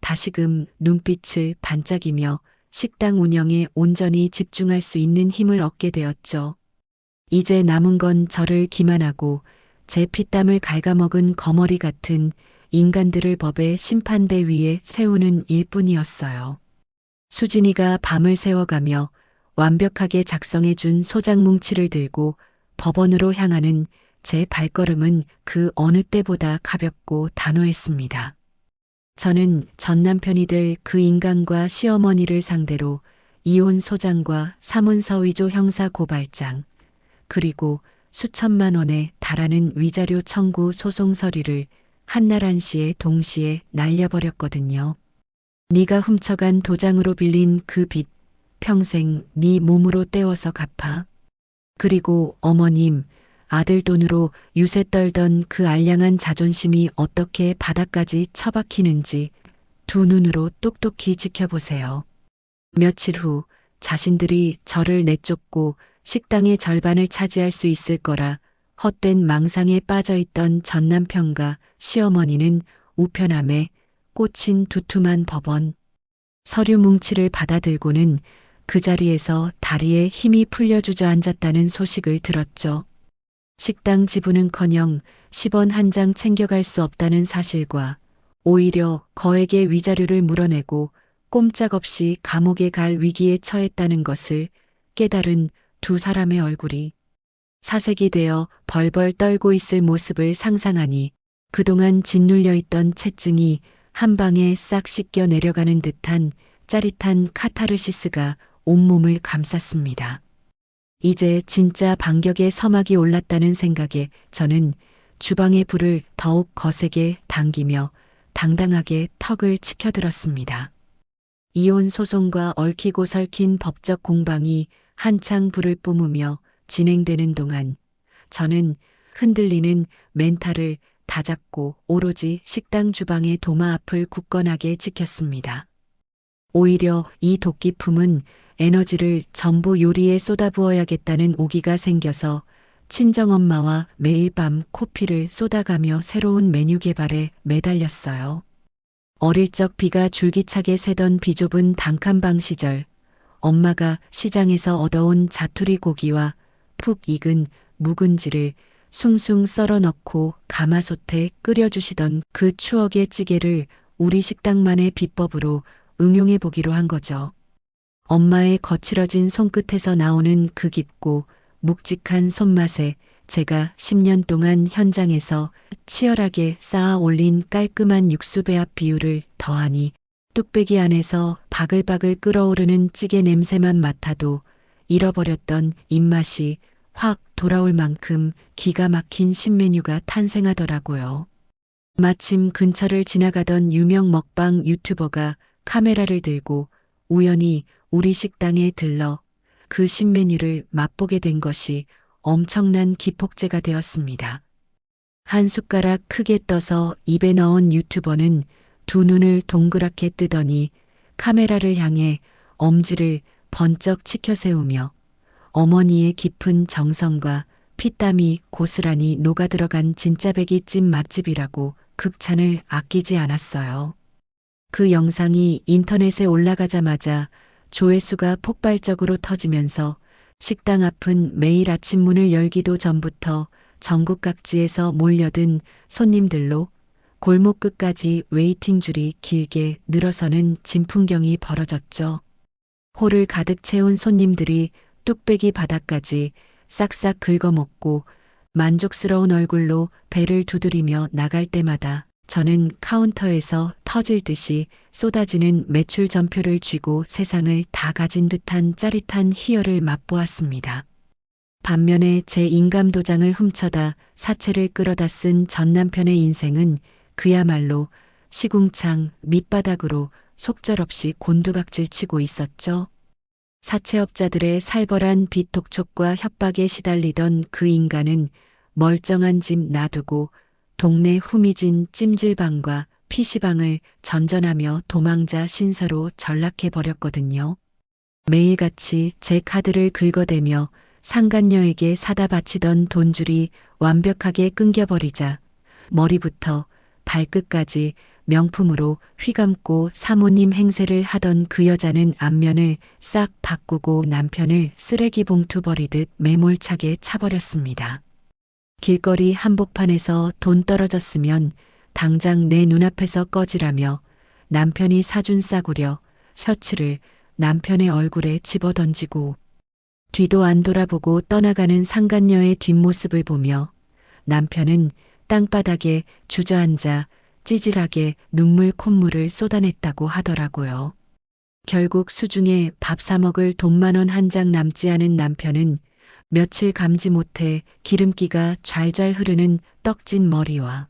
다시금 눈빛을 반짝이며 식당 운영에 온전히 집중할 수 있는 힘을 얻게 되었죠. 이제 남은 건 저를 기만하고 제 피땀을 갉아먹은 거머리 같은 인간들을 법의 심판대 위에 세우는 일뿐이었어요. 수진이가 밤을 새워가며 완벽하게 작성해준 소장 뭉치를 들고 법원으로 향하는 제 발걸음은 그 어느 때보다 가볍고 단호했습니다. 저는 전 남편이 될 그 인간과 시어머니를 상대로 이혼 소장과 사문서 위조 형사 고발장, 그리고 수천만 원에 달하는 위자료 청구 소송 서류를 한날 한시에 동시에 날려버렸거든요. 네가 훔쳐간 도장으로 빌린 그 빚 평생 네 몸으로 떼워서 갚아. 그리고 어머님, 아들 돈으로 유세 떨던 그 알량한 자존심이 어떻게 바닥까지 처박히는지 두 눈으로 똑똑히 지켜보세요. 며칠 후 자신들이 저를 내쫓고 식당의 절반을 차지할 수 있을 거라 헛된 망상에 빠져있던 전 남편과 시어머니는 우편함에 꽂힌 두툼한 법원 서류 뭉치를 받아들고는 그 자리에서 다리에 힘이 풀려 주저앉았다는 소식을 들었죠. 식당 지분은커녕 10원 한 장 챙겨갈 수 없다는 사실과 오히려 거액의 위자료를 물어내고 꼼짝없이 감옥에 갈 위기에 처했다는 것을 깨달은 두 사람의 얼굴이 사색이 되어 벌벌 떨고 있을 모습을 상상하니 그동안 짓눌려 있던 채증이 한 방에 싹 씻겨 내려가는 듯한 짜릿한 카타르시스가 온몸을 감쌌습니다. 이제 진짜 반격의 서막이 올랐다는 생각에 저는 주방의 불을 더욱 거세게 당기며 당당하게 턱을 치켜들었습니다. 이혼 소송과 얽히고 설킨 법적 공방이 한창 불을 뿜으며 진행되는 동안 저는 흔들리는 멘탈을 다잡고 오로지 식당 주방의 도마 앞을 굳건하게 지켰습니다. 오히려 이 도끼품은 에너지를 전부 요리에 쏟아부어야겠다는 오기가 생겨서 친정엄마와 매일 밤 코피를 쏟아가며 새로운 메뉴 개발에 매달렸어요. 어릴 적 비가 줄기차게 새던 비좁은 단칸방 시절 엄마가 시장에서 얻어온 자투리 고기와 푹 익은 묵은지를 숭숭 썰어 넣고 가마솥에 끓여주시던 그 추억의 찌개를 우리 식당만의 비법으로 응용해 보기로 한 거죠. 엄마의 거칠어진 손끝에서 나오는 그 깊고 묵직한 손맛에 제가 10년 동안 현장에서 치열하게 쌓아 올린 깔끔한 육수배합 비율을 더하니 뚝배기 안에서 바글바글 끓어오르는 찌개 냄새만 맡아도 잃어버렸던 입맛이 확 돌아올 만큼 기가 막힌 신메뉴가 탄생하더라고요. 마침 근처를 지나가던 유명 먹방 유튜버가 카메라를 들고 우연히 우리 식당에 들러 그 신메뉴를 맛보게 된 것이 엄청난 기폭제가 되었습니다. 한 숟가락 크게 떠서 입에 넣은 유튜버는 두 눈을 동그랗게 뜨더니 카메라를 향해 엄지를 번쩍 치켜 세우며 어머니의 깊은 정성과 피땀이 고스란히 녹아들어간 진짜 백이찜 맛집이라고 극찬을 아끼지 않았어요. 그 영상이 인터넷에 올라가자마자 조회수가 폭발적으로 터지면서 식당 앞은 매일 아침 문을 열기도 전부터 전국 각지에서 몰려든 손님들로 골목 끝까지 웨이팅 줄이 길게 늘어서는 진풍경이 벌어졌죠. 홀을 가득 채운 손님들이 뚝배기 바닥까지 싹싹 긁어먹고 만족스러운 얼굴로 배를 두드리며 나갈 때마다 저는 카운터에서 터질 듯이 쏟아지는 매출 전표를 쥐고 세상을 다 가진 듯한 짜릿한 희열을 맛보았습니다. 반면에 제 인감도장을 훔쳐다 사채를 끌어다 쓴 전 남편의 인생은 그야말로 시궁창 밑바닥으로 속절없이 곤두박질 치고 있었죠. 사채업자들의 살벌한 빚 독촉과 협박에 시달리던 그 인간은 멀쩡한 집 놔두고 동네 후미진 찜질방과 PC방을 전전하며 도망자 신사로 전락해버렸거든요. 매일같이 제 카드를 긁어대며 상간녀에게 사다 바치던 돈줄이 완벽하게 끊겨버리자 머리부터 발끝까지 명품으로 휘감고 사모님 행세를 하던 그 여자는 안면을 싹 바꾸고 남편을 쓰레기 봉투 버리듯 매몰차게 차버렸습니다. 길거리 한복판에서 돈 떨어졌으면 당장 내 눈앞에서 꺼지라며 남편이 사준 싸구려 셔츠를 남편의 얼굴에 집어던지고 뒤도 안 돌아보고 떠나가는 상간녀의 뒷모습을 보며 남편은 땅바닥에 주저앉아 찌질하게 눈물 콧물을 쏟아냈다고 하더라고요. 결국 수중에 밥 사 먹을 돈만 원 한 장 남지 않은 남편은 며칠 감지 못해 기름기가 좔좔 흐르는 떡진 머리와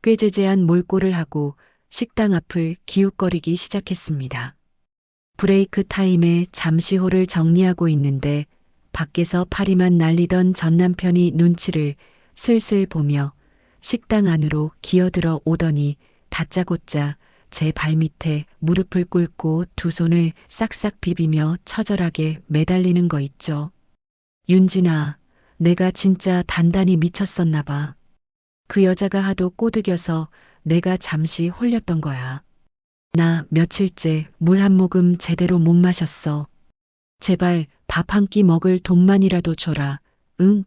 꾀죄죄한 몰골을 하고 식당 앞을 기웃거리기 시작했습니다. 브레이크 타임에 잠시 홀을 정리하고 있는데 밖에서 파리만 날리던 전 남편이 눈치를 슬슬 보며 식당 안으로 기어들어 오더니 다짜고짜 제 발밑에 무릎을 꿇고 두 손을 싹싹 비비며 처절하게 매달리는 거 있죠. 윤진아, 내가 진짜 단단히 미쳤었나 봐. 그 여자가 하도 꼬드겨서 내가 잠시 홀렸던 거야. 나 며칠째 물 한 모금 제대로 못 마셨어. 제발 밥 한 끼 먹을 돈만이라도 줘라. 응?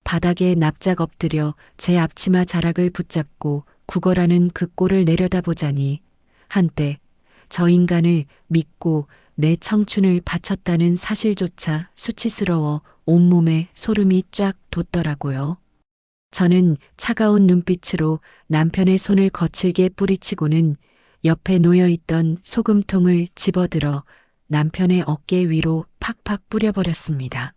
바닥에 납작 엎드려 제 앞치마 자락을 붙잡고 구걸하는 그 꼴을 내려다보자니 한때 저 인간을 믿고 내 청춘을 바쳤다는 사실조차 수치스러워 온몸에 소름이 쫙 돋더라고요. 저는 차가운 눈빛으로 남편의 손을 거칠게 뿌리치고는 옆에 놓여있던 소금통을 집어들어 남편의 어깨 위로 팍팍 뿌려버렸습니다.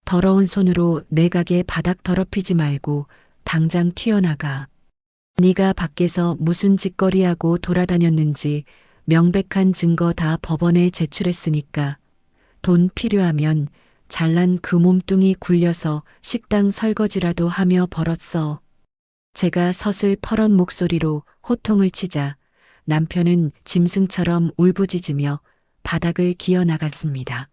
더러운 손으로 내 가게 바닥 더럽히지 말고 당장 튀어나가. 네가 밖에서 무슨 짓거리하고 돌아다녔는지 명백한 증거 다 법원에 제출했으니까 돈 필요하면 잘난 그 몸뚱이 굴려서 식당 설거지라도 하며 벌었어. 제가 서슬퍼런 목소리로 호통을 치자 남편은 짐승처럼 울부짖으며 바닥을 기어나갔습니다.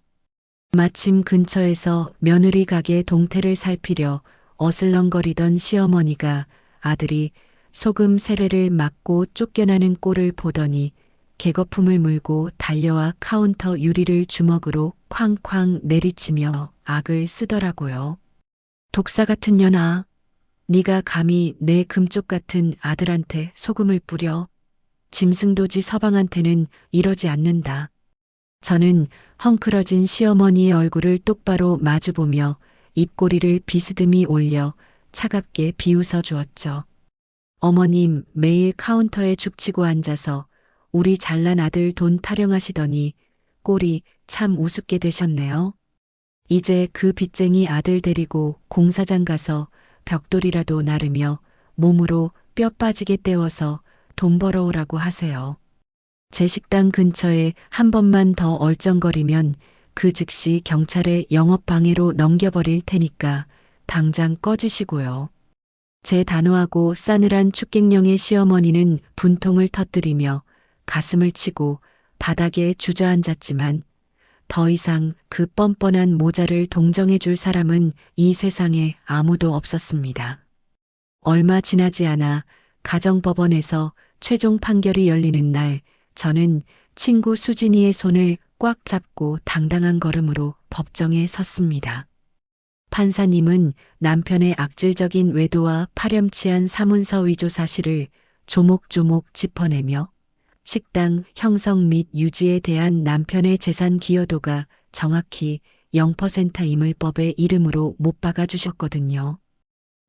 마침 근처에서 며느리 가게 동태를 살피려 어슬렁거리던 시어머니가 아들이 소금 세례를 맞고 쫓겨나는 꼴을 보더니 개거품을 물고 달려와 카운터 유리를 주먹으로 쾅쾅 내리치며 악을 쓰더라고요. 독사 같은 년아, 네가 감히 내 금쪽 같은 아들한테 소금을 뿌려. 짐승도지 서방한테는 이러지 않는다. 저는 헝클어진 시어머니의 얼굴을 똑바로 마주보며 입꼬리를 비스듬히 올려 차갑게 비웃어 주었죠. 어머님 매일 카운터에 죽치고 앉아서 우리 잘난 아들 돈 타령하시더니 꼴이 참 우습게 되셨네요. 이제 그 빚쟁이 아들 데리고 공사장 가서 벽돌이라도 나르며 몸으로 뼈 빠지게 때워서 돈 벌어오라고 하세요. 제 식당 근처에 한 번만 더 얼쩡거리면 그 즉시 경찰에 영업방해로 넘겨버릴 테니까 당장 꺼지시고요. 제 단호하고 싸늘한 축객령의 시어머니는 분통을 터뜨리며 가슴을 치고 바닥에 주저앉았지만 더 이상 그 뻔뻔한 모자를 동정해 줄 사람은 이 세상에 아무도 없었습니다. 얼마 지나지 않아 가정법원에서 최종 판결이 열리는 날, 저는 친구 수진이의 손을 꽉 잡고 당당한 걸음으로 법정에 섰습니다. 판사님은 남편의 악질적인 외도와 파렴치한 사문서 위조 사실을 조목조목 짚어내며 식당 형성 및 유지에 대한 남편의 재산 기여도가 정확히 0%임을 법의 이름으로 못 박아 주셨거든요.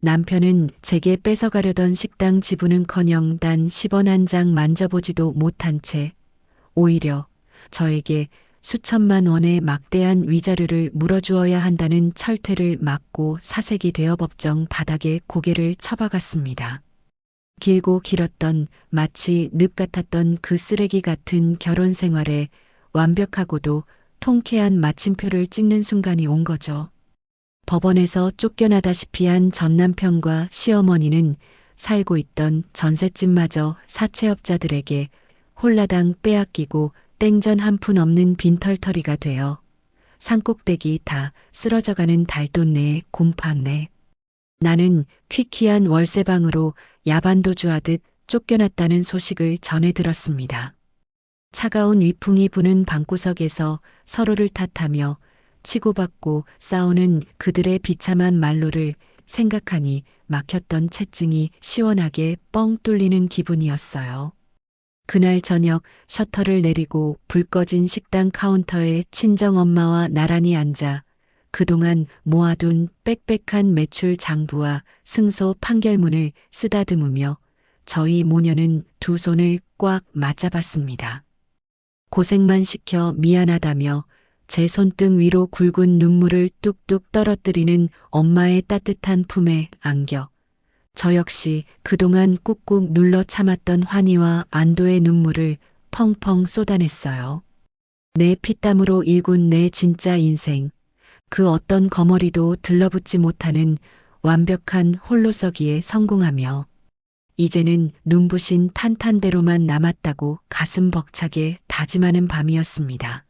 남편은 제게 뺏어가려던 식당 지분은커녕 단 10원 한 장 만져보지도 못한 채 오히려 저에게 수천만 원의 막대한 위자료를 물어주어야 한다는 철퇴를 맞고 사색이 되어 법정 바닥에 고개를 처박았습니다. 길고 길었던 마치 늪 같았던 그 쓰레기 같은 결혼 생활에 완벽하고도 통쾌한 마침표를 찍는 순간이 온 거죠. 법원에서 쫓겨나다시피 한 전남편과 시어머니는 살고 있던 전셋집마저 사채업자들에게 홀라당 빼앗기고 땡전 한 푼 없는 빈털터리가 되어 산꼭대기 다 쓰러져가는 달돈네의 곰팡네. 나는 퀴퀴한 월세방으로 야반도주하듯 쫓겨났다는 소식을 전해 들었습니다. 차가운 위풍이 부는 방구석에서 서로를 탓하며 치고받고 싸우는 그들의 비참한 말로를 생각하니 막혔던 채증이 시원하게 뻥 뚫리는 기분이었어요. 그날 저녁 셔터를 내리고 불 꺼진 식당 카운터에 친정엄마와 나란히 앉아 그동안 모아둔 빽빽한 매출 장부와 승소 판결문을 쓰다듬으며 저희 모녀는 두 손을 꽉 맞잡았습니다. 고생만 시켜 미안하다며 제 손등 위로 굵은 눈물을 뚝뚝 떨어뜨리는 엄마의 따뜻한 품에 안겨 저 역시 그동안 꾹꾹 눌러 참았던 환희와 안도의 눈물을 펑펑 쏟아냈어요. 내 피땀으로 일군 내 진짜 인생, 그 어떤 거머리도 들러붙지 못하는 완벽한 홀로서기에 성공하며 이제는 눈부신 탄탄대로만 남았다고 가슴 벅차게 다짐하는 밤이었습니다.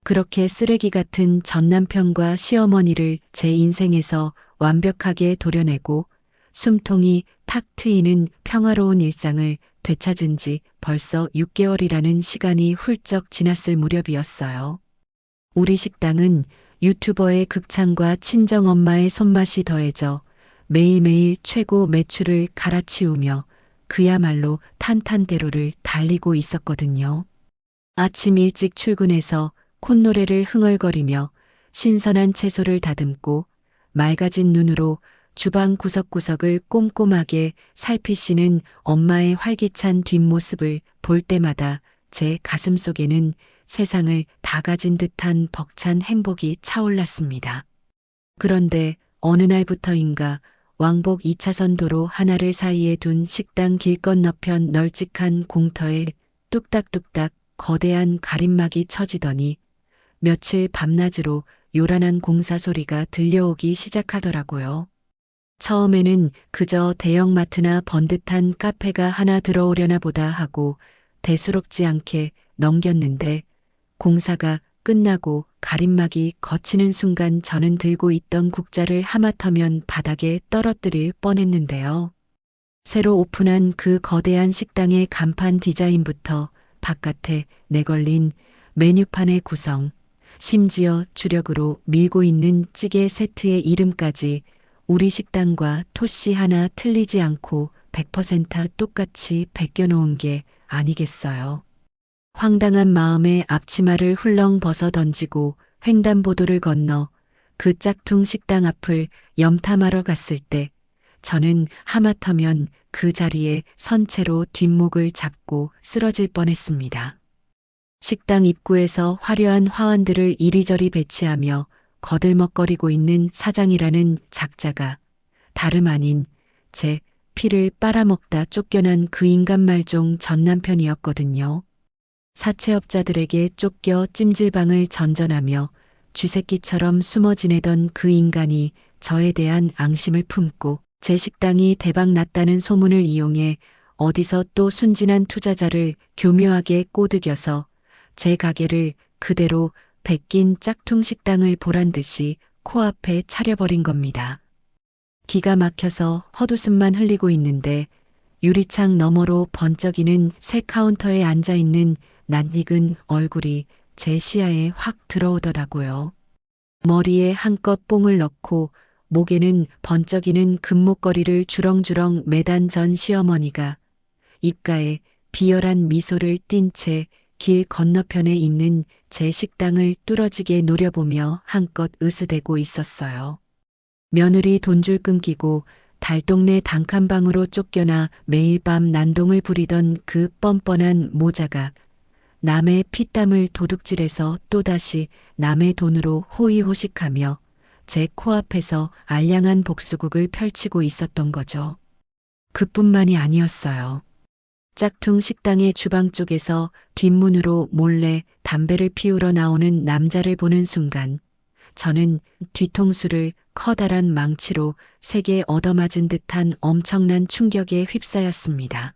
그렇게 쓰레기 같은 전남편과 시어머니를 제 인생에서 완벽하게 도려내고 숨통이 탁 트이는 평화로운 일상을 되찾은 지 벌써 6개월이라는 시간이 훌쩍 지났을 무렵이었어요. 우리 식당은 유튜버의 극찬과 친정엄마의 손맛이 더해져 매일매일 최고 매출을 갈아치우며 그야말로 탄탄대로를 달리고 있었거든요. 아침 일찍 출근해서 콧노래를 흥얼거리며 신선한 채소를 다듬고 맑아진 눈으로 주방 구석구석을 꼼꼼하게 살피시는 엄마의 활기찬 뒷모습을 볼 때마다 제 가슴속에는 세상을 다 가진 듯한 벅찬 행복이 차올랐습니다. 그런데 어느 날부터인가 왕복 2차선 도로 하나를 사이에 둔 식당 길 건너편 널찍한 공터에 뚝딱뚝딱 거대한 가림막이 쳐지더니 며칠 밤낮으로 요란한 공사 소리가 들려오기 시작하더라고요. 처음에는 그저 대형마트나 번듯한 카페가 하나 들어오려나 보다 하고 대수롭지 않게 넘겼는데 공사가 끝나고 가림막이 걷히는 순간 저는 들고 있던 국자를 하마터면 바닥에 떨어뜨릴 뻔했는데요. 새로 오픈한 그 거대한 식당의 간판 디자인부터 바깥에 내걸린 메뉴판의 구성, 심지어 주력으로 밀고 있는 찌개 세트의 이름까지 우리 식당과 토씨 하나 틀리지 않고 100% 똑같이 베껴놓은 게 아니겠어요. 황당한 마음에 앞치마를 훌렁 벗어 던지고 횡단보도를 건너 그 짝퉁 식당 앞을 염탐하러 갔을 때 저는 하마터면 그 자리에 선 채로 뒷목을 잡고 쓰러질 뻔했습니다. 식당 입구에서 화려한 화환들을 이리저리 배치하며 거들먹거리고 있는 사장이라는 작자가 다름 아닌 제 피를 빨아먹다 쫓겨난 그 인간 말종 전남편이었거든요. 사채업자들에게 쫓겨 찜질방을 전전하며 쥐새끼처럼 숨어 지내던 그 인간이 저에 대한 앙심을 품고 제 식당이 대박 났다는 소문을 이용해 어디서 또 순진한 투자자를 교묘하게 꼬드겨서 제 가게를 그대로 베낀 짝퉁 식당을 보란 듯이 코앞에 차려버린 겁니다. 기가 막혀서 헛웃음만 흘리고 있는데 유리창 너머로 번쩍이는 새 카운터에 앉아있는 낯익은 얼굴이 제 시야에 확 들어오더라고요. 머리에 한껏 뽕을 넣고 목에는 번쩍이는 금목걸이를 주렁주렁 매단 전 시어머니가 입가에 비열한 미소를 띤 채 길 건너편에 있는 제 식당을 뚫어지게 노려보며 한껏 으스대고 있었어요. 며느리 돈줄 끊기고 달동네 단칸방으로 쫓겨나 매일 밤 난동을 부리던 그 뻔뻔한 모자가 남의 피땀을 도둑질해서 또다시 남의 돈으로 호의호식하며 제 코앞에서 알량한 복수국을 펼치고 있었던 거죠. 그뿐만이 아니었어요. 짝퉁 식당의 주방 쪽에서 뒷문으로 몰래 담배를 피우러 나오는 남자를 보는 순간 저는 뒤통수를 커다란 망치로 세게 얻어맞은 듯한 엄청난 충격에 휩싸였습니다.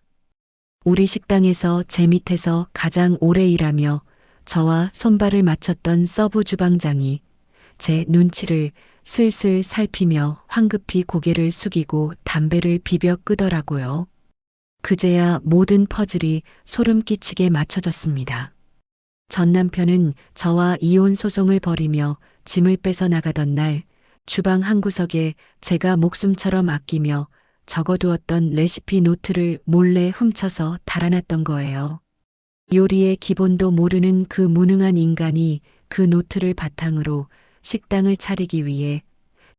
우리 식당에서 제 밑에서 가장 오래 일하며 저와 손발을 맞췄던 서브 주방장이 제 눈치를 슬슬 살피며 황급히 고개를 숙이고 담배를 비벼 끄더라고요. 그제야 모든 퍼즐이 소름 끼치게 맞춰졌습니다. 전 남편은 저와 이혼 소송을 벌이며 짐을 뺏어 나가던 날 주방 한 구석에 제가 목숨처럼 아끼며 적어두었던 레시피 노트를 몰래 훔쳐서 달아났던 거예요. 요리의 기본도 모르는 그 무능한 인간이 그 노트를 바탕으로 식당을 차리기 위해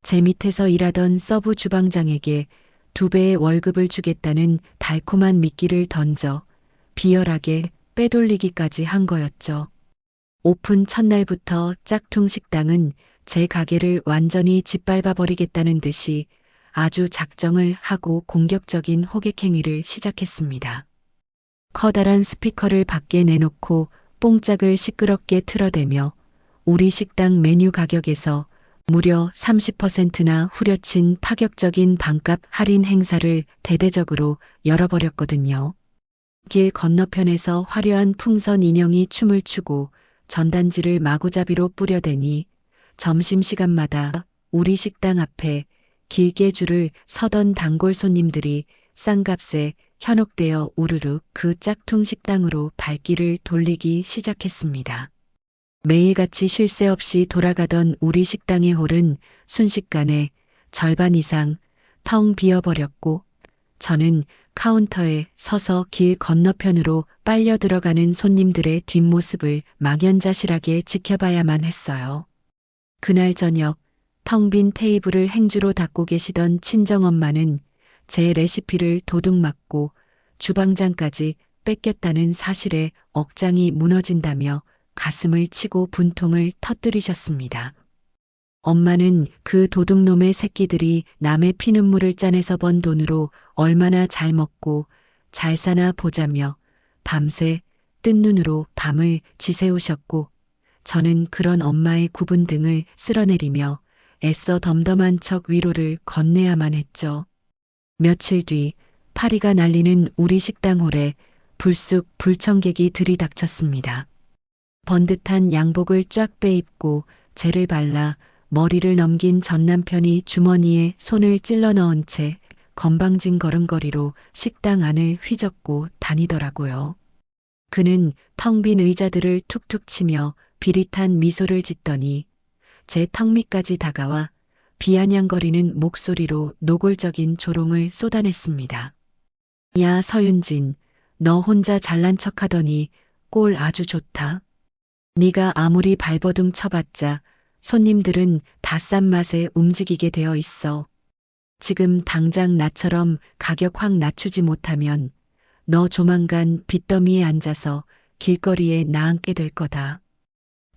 제 밑에서 일하던 서브 주방장에게 2배의 월급을 주겠다는 달콤한 미끼를 던져 비열하게 빼돌리기까지 한 거였죠. 오픈 첫날부터 짝퉁 식당은 제 가게를 완전히 짓밟아 버리겠다는 듯이 아주 작정을 하고 공격적인 호객 행위를 시작했습니다. 커다란 스피커를 밖에 내놓고 뽕짝을 시끄럽게 틀어대며 우리 식당 메뉴 가격에서 무려 30%나 후려친 파격적인 반값 할인 행사를 대대적으로 열어버렸거든요. 길 건너편에서 화려한 풍선 인형이 춤을 추고 전단지를 마구잡이로 뿌려대니 점심시간마다 우리 식당 앞에 길게 줄을 서던 단골 손님들이 싼값에 현혹되어 우르르 그 짝퉁 식당으로 발길을 돌리기 시작했습니다. 매일같이 쉴 새 없이 돌아가던 우리 식당의 홀은 순식간에 절반 이상 텅 비어버렸고 저는 카운터에 서서 길 건너편으로 빨려 들어가는 손님들의 뒷모습을 막연자실하게 지켜봐야만 했어요. 그날 저녁 텅 빈 테이블을 행주로 닦고 계시던 친정엄마는 제 레시피를 도둑맞고 주방장까지 뺏겼다는 사실에 억장이 무너진다며 가슴을 치고 분통을 터뜨리셨습니다. 엄마는 그 도둑놈의 새끼들이 남의 피눈물을 짜내서 번 돈으로 얼마나 잘 먹고 잘 사나 보자며 밤새 뜬 눈으로 밤을 지새우셨고 저는 그런 엄마의 굽은 등을 쓸어내리며 애써 덤덤한 척 위로를 건네야만 했죠. 며칠 뒤 파리가 날리는 우리 식당 홀에 불쑥 불청객이 들이닥쳤습니다. 번듯한 양복을 쫙 빼입고 젤을 발라 머리를 넘긴 전 남편이 주머니에 손을 찔러 넣은 채 건방진 걸음걸이로 식당 안을 휘젓고 다니더라고요. 그는 텅 빈 의자들을 툭툭 치며 비릿한 미소를 짓더니 제 턱 밑까지 다가와 비아냥거리는 목소리로 노골적인 조롱을 쏟아냈습니다. 야 서윤진, 너 혼자 잘난 척하더니 꼴 아주 좋다. 네가 아무리 발버둥 쳐봤자 손님들은 다 싼 맛에 움직이게 되어 있어. 지금 당장 나처럼 가격 확 낮추지 못하면 너 조만간 빚더미에 앉아서 길거리에 나앉게 될 거다.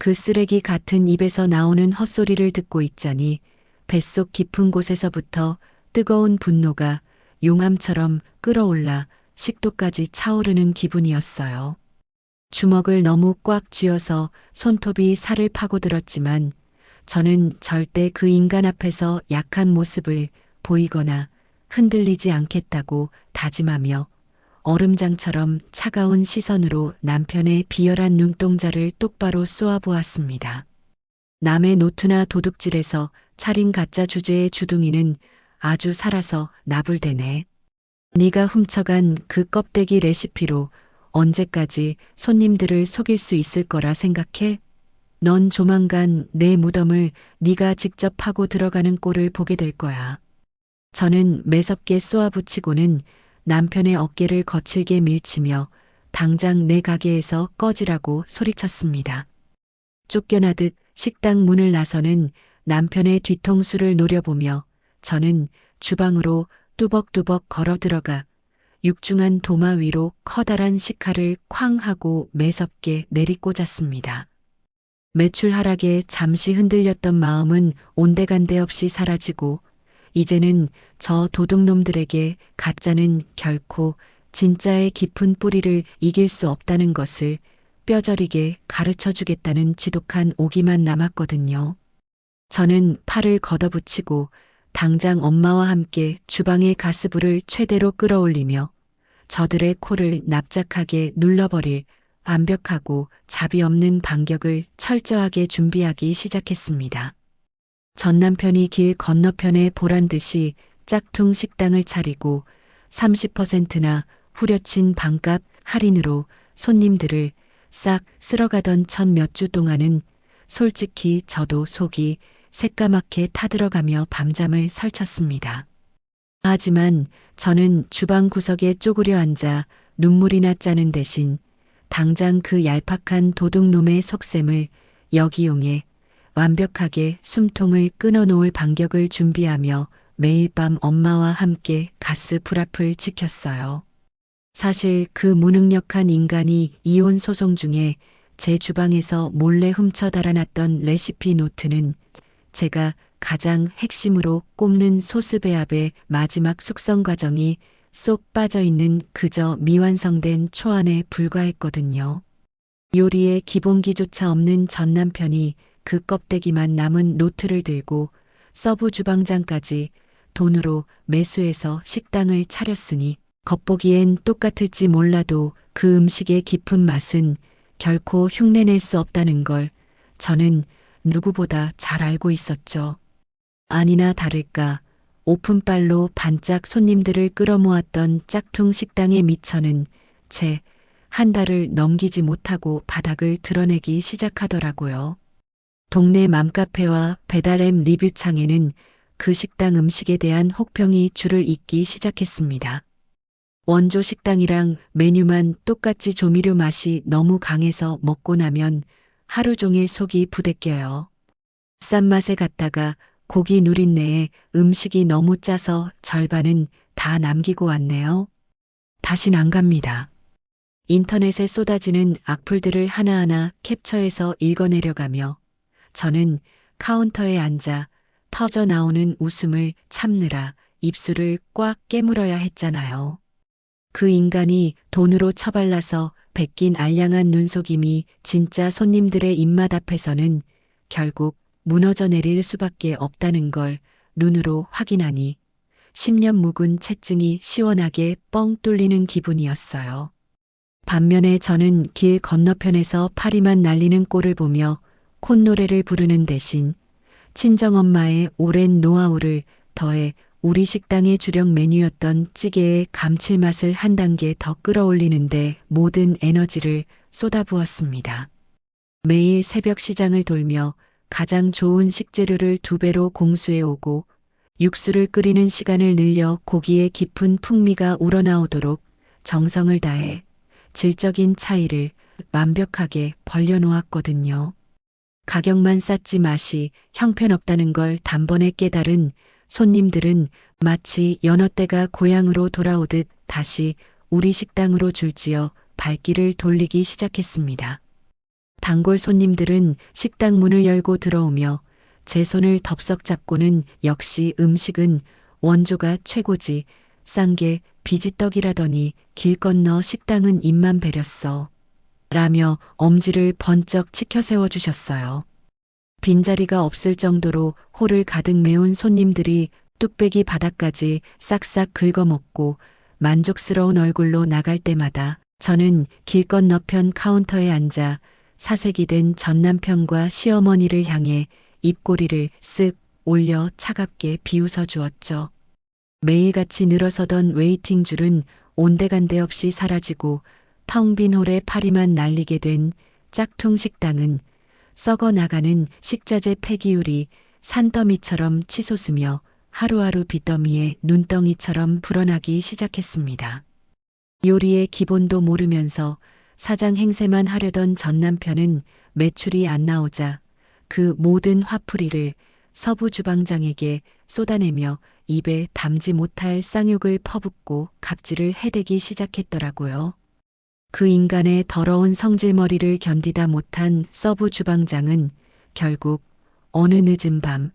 그 쓰레기 같은 입에서 나오는 헛소리를 듣고 있자니 뱃속 깊은 곳에서부터 뜨거운 분노가 용암처럼 끓어올라 식도까지 차오르는 기분이었어요. 주먹을 너무 꽉 쥐어서 손톱이 살을 파고들었지만 저는 절대 그 인간 앞에서 약한 모습을 보이거나 흔들리지 않겠다고 다짐하며 얼음장처럼 차가운 시선으로 남편의 비열한 눈동자를 똑바로 쏘아보았습니다. 남의 노트나 도둑질에서 차린 가짜 주제의 주둥이는 아주 살아서 나불대네. 네가 훔쳐간 그 껍데기 레시피로 언제까지 손님들을 속일 수 있을 거라 생각해? 넌 조만간 내 무덤을 네가 직접 파고 들어가는 꼴을 보게 될 거야. 저는 매섭게 쏘아붙이고는 남편의 어깨를 거칠게 밀치며 당장 내 가게에서 꺼지라고 소리쳤습니다. 쫓겨나듯 식당 문을 나서는 남편의 뒤통수를 노려보며 저는 주방으로 뚜벅뚜벅 걸어 들어가 육중한 도마 위로 커다란 식칼을 쾅 하고 매섭게 내리꽂았습니다. 매출 하락에 잠시 흔들렸던 마음은 온데간데 없이 사라지고 이제는 저 도둑놈들에게 가짜는 결코 진짜의 깊은 뿌리를 이길 수 없다는 것을 뼈저리게 가르쳐 주겠다는 지독한 오기만 남았거든요. 저는 팔을 걷어붙이고 당장 엄마와 함께 주방의 가스불을 최대로 끌어올리며 저들의 코를 납작하게 눌러버릴 완벽하고 자비 없는 반격을 철저하게 준비하기 시작했습니다. 전 남편이 길 건너편에 보란 듯이 짝퉁 식당을 차리고 30%나 후려친 반값 할인으로 손님들을 싹 쓸어가던 첫 몇 주 동안은 솔직히 저도 속이 새까맣게 타들어가며 밤잠을 설쳤습니다. 하지만 저는 주방 구석에 쪼그려 앉아 눈물이나 짜는 대신 당장 그 얄팍한 도둑놈의 속셈을 역이용해 완벽하게 숨통을 끊어놓을 반격을 준비하며 매일 밤 엄마와 함께 가스 불앞을 지켰어요. 사실 그 무능력한 인간이 이혼 소송 중에 제 주방에서 몰래 훔쳐 달아났던 레시피 노트는 제가 가장 핵심으로 꼽는 소스배합의 마지막 숙성 과정이 쏙 빠져있는 그저 미완성된 초안에 불과했거든요. 요리의 기본기조차 없는 전 남편이 그 껍데기만 남은 노트를 들고 서브 주방장까지 돈으로 매수해서 식당을 차렸으니 겉보기엔 똑같을지 몰라도 그 음식의 깊은 맛은 결코 흉내낼 수 없다는 걸 저는 누구보다 잘 알고 있었죠. 아니나 다를까 오픈빨로 반짝 손님들을 끌어모았던 짝퉁 식당의 미천은 채 한 달을 넘기지 못하고 바닥을 드러내기 시작하더라고요. 동네 맘카페와 배달앱 리뷰창에는 그 식당 음식에 대한 혹평이 줄을 잇기 시작했습니다. 원조 식당이랑 메뉴만 똑같이 조미료 맛이 너무 강해서 먹고 나면 하루 종일 속이 부대껴요. 싼 맛에 갔다가 고기 누린내에 음식이 너무 짜서 절반은 다 남기고 왔네요. 다신 안 갑니다. 인터넷에 쏟아지는 악플들을 하나하나 캡처해서 읽어내려가며 저는 카운터에 앉아 터져 나오는 웃음을 참느라 입술을 꽉 깨물어야 했잖아요. 그 인간이 돈으로 처발라서 베낀 알량한 눈속임이 진짜 손님들의 입맛 앞에서는 결국 무너져 내릴 수밖에 없다는 걸 눈으로 확인하니 10년 묵은 채증이 시원하게 뻥 뚫리는 기분이었어요. 반면에 저는 길 건너편에서 파리만 날리는 꼴을 보며 콧노래를 부르는 대신 친정엄마의 오랜 노하우를 더해 우리 식당의 주력 메뉴였던 찌개의 감칠맛을 한 단계 더 끌어올리는데 모든 에너지를 쏟아부었습니다. 매일 새벽 시장을 돌며 가장 좋은 식재료를 2배로 공수해 오고 육수를 끓이는 시간을 늘려 고기의 깊은 풍미가 우러나오도록 정성을 다해 질적인 차이를 완벽하게 벌려놓았거든요. 가격만 쌌지 맛이 형편없다는 걸 단번에 깨달은 손님들은 마치 여느 때가 고향으로 돌아오듯 다시 우리 식당으로 줄지어 발길을 돌리기 시작했습니다. 단골 손님들은 식당 문을 열고 들어오며 제 손을 덥석 잡고는 역시 음식은 원조가 최고지 싼 게 비지떡이라더니 길 건너 식당은 입만 베렸어 라며 엄지를 번쩍 치켜 세워주셨어요. 빈자리가 없을 정도로 홀을 가득 메운 손님들이 뚝배기 바닥까지 싹싹 긁어먹고 만족스러운 얼굴로 나갈 때마다 저는 길 건너편 카운터에 앉아 사색이 된 전남편과 시어머니를 향해 입꼬리를 쓱 올려 차갑게 비웃어 주었죠. 매일같이 늘어서던 웨이팅 줄은 온데간데 없이 사라지고 텅 빈 홀에 파리만 날리게 된 짝퉁 식당은 썩어 나가는 식자재 폐기율이 산더미처럼 치솟으며 하루하루 빚더미에 눈덩이처럼 불어나기 시작했습니다. 요리의 기본도 모르면서 사장 행세만 하려던 전 남편은 매출이 안 나오자 그 모든 화풀이를 서부 주방장에게 쏟아내며 입에 담지 못할 쌍욕을 퍼붓고 갑질을 해대기 시작했더라고요. 그 인간의 더러운 성질머리를 견디다 못한 서부 주방장은 결국 어느 늦은 밤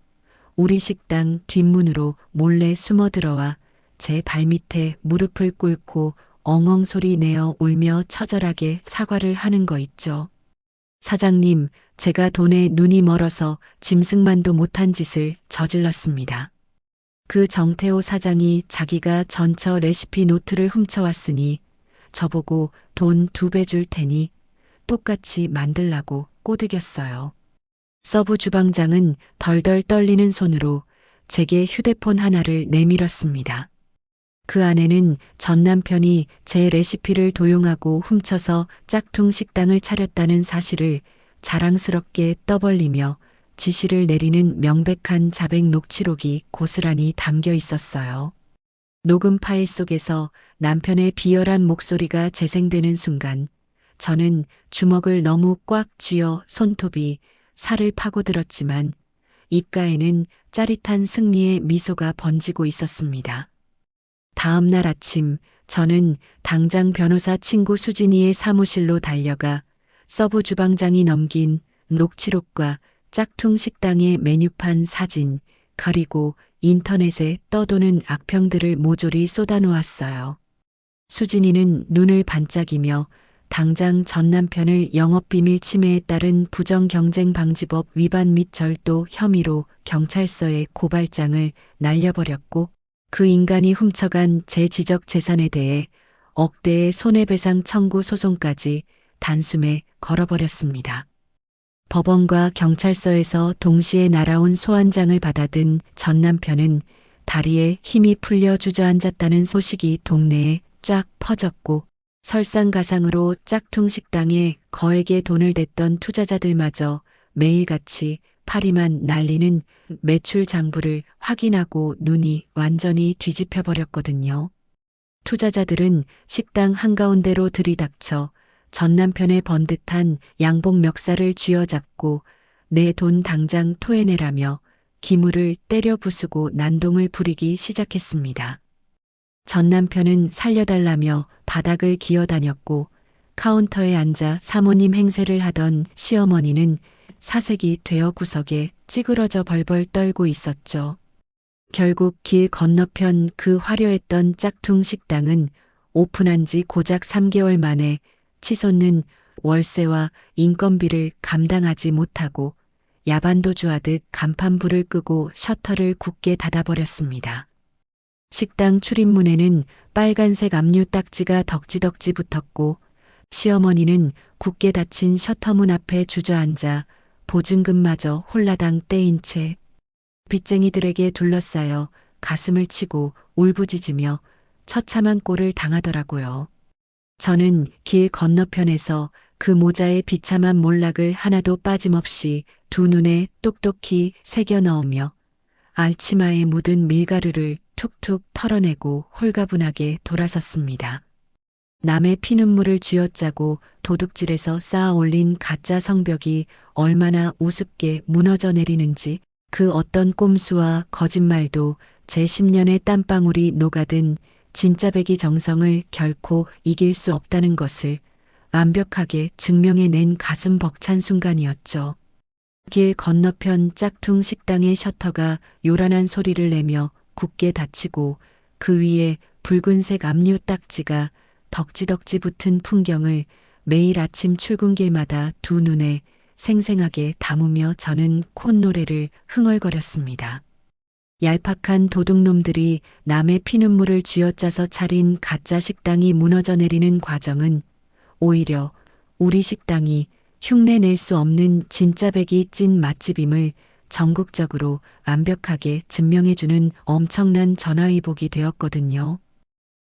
우리 식당 뒷문으로 몰래 숨어들어와 제 발밑에 무릎을 꿇고 엉엉 소리 내어 울며 처절하게 사과를 하는 거 있죠. 사장님, 제가 돈에 눈이 멀어서 짐승만도 못한 짓을 저질렀습니다. 그 정태호 사장이 자기가 전처 레시피 노트를 훔쳐왔으니 저보고 돈 2배 줄 테니 똑같이 만들라고 꼬드겼어요. 서부 주방장은 덜덜 떨리는 손으로 제게 휴대폰 하나를 내밀었습니다. 그 안에는 전 남편이 제 레시피를 도용하고 훔쳐서 짝퉁 식당을 차렸다는 사실을 자랑스럽게 떠벌리며 지시를 내리는 명백한 자백 녹취록이 고스란히 담겨 있었어요. 녹음 파일 속에서 남편의 비열한 목소리가 재생되는 순간 저는 주먹을 너무 꽉 쥐어 손톱이 살을 파고들었지만 입가에는 짜릿한 승리의 미소가 번지고 있었습니다. 다음 날 아침 저는 당장 변호사 친구 수진이의 사무실로 달려가 서부 주방장이 넘긴 녹취록과 짝퉁 식당의 메뉴판 사진 그리고 인터넷에 떠도는 악평들을 모조리 쏟아놓았어요. 수진이는 눈을 반짝이며 당장 전 남편을 영업비밀 침해에 따른 부정경쟁방지법 위반 및 절도 혐의로 경찰서에 고발장을 날려버렸고 그 인간이 훔쳐간 제 지적 재산에 대해 억대의 손해배상 청구 소송까지 단숨에 걸어버렸습니다. 법원과 경찰서에서 동시에 날아온 소환장을 받아든 전 남편은 다리에 힘이 풀려 주저앉았다는 소식이 동네에 쫙 퍼졌고 설상가상으로 짝퉁 식당에 거액의 돈을 댔던 투자자들마저 매일같이 파리만 날리는 매출 장부를 확인하고 눈이 완전히 뒤집혀 버렸거든요. 투자자들은 식당 한가운데로 들이닥쳐 전 남편의 번듯한 양복 멱살을 쥐어잡고 내 돈 당장 토해내라며 기물을 때려 부수고 난동을 부리기 시작했습니다. 전 남편은 살려달라며 바닥을 기어다녔고 카운터에 앉아 사모님 행세를 하던 시어머니는 사색이 되어 구석에 찌그러져 벌벌 떨고 있었죠. 결국 길 건너편 그 화려했던 짝퉁 식당은 오픈한 지 고작 3개월 만에 치솟는 월세와 인건비를 감당하지 못하고 야반도주하듯 간판불을 끄고 셔터를 굳게 닫아버렸습니다. 식당 출입문에는 빨간색 압류 딱지가 덕지덕지 붙었고 시어머니는 굳게 닫힌 셔터문 앞에 주저앉아 보증금마저 홀라당 떼인 채 빚쟁이들에게 둘러싸여 가슴을 치고 울부짖으며 처참한 꼴을 당하더라고요. 저는 길 건너편에서 그 모자의 비참한 몰락을 하나도 빠짐없이 두 눈에 똑똑히 새겨 넣으며 알치마에 묻은 밀가루를 툭툭 털어내고 홀가분하게 돌아섰습니다. 남의 피눈물을 쥐어짜고 도둑질해서 쌓아 올린 가짜 성벽이 얼마나 우습게 무너져 내리는지 그 어떤 꼼수와 거짓말도 제 10년의 땀방울이 녹아든 진짜배기 정성을 결코 이길 수 없다는 것을 완벽하게 증명해낸 가슴 벅찬 순간이었죠. 길 건너편 짝퉁 식당의 셔터가 요란한 소리를 내며 굳게 닫히고 그 위에 붉은색 압류 딱지가 덕지덕지 붙은 풍경을 매일 아침 출근길마다 두 눈에 생생하게 담으며 저는 콧노래를 흥얼거렸습니다. 얄팍한 도둑놈들이 남의 피눈물을 쥐어짜서 차린 가짜 식당이 무너져 내리는 과정은 오히려 우리 식당이 흉내낼 수 없는 진짜 백이 찐 맛집임을 전국적으로 완벽하게 증명해주는 엄청난 전화위복이 되었거든요.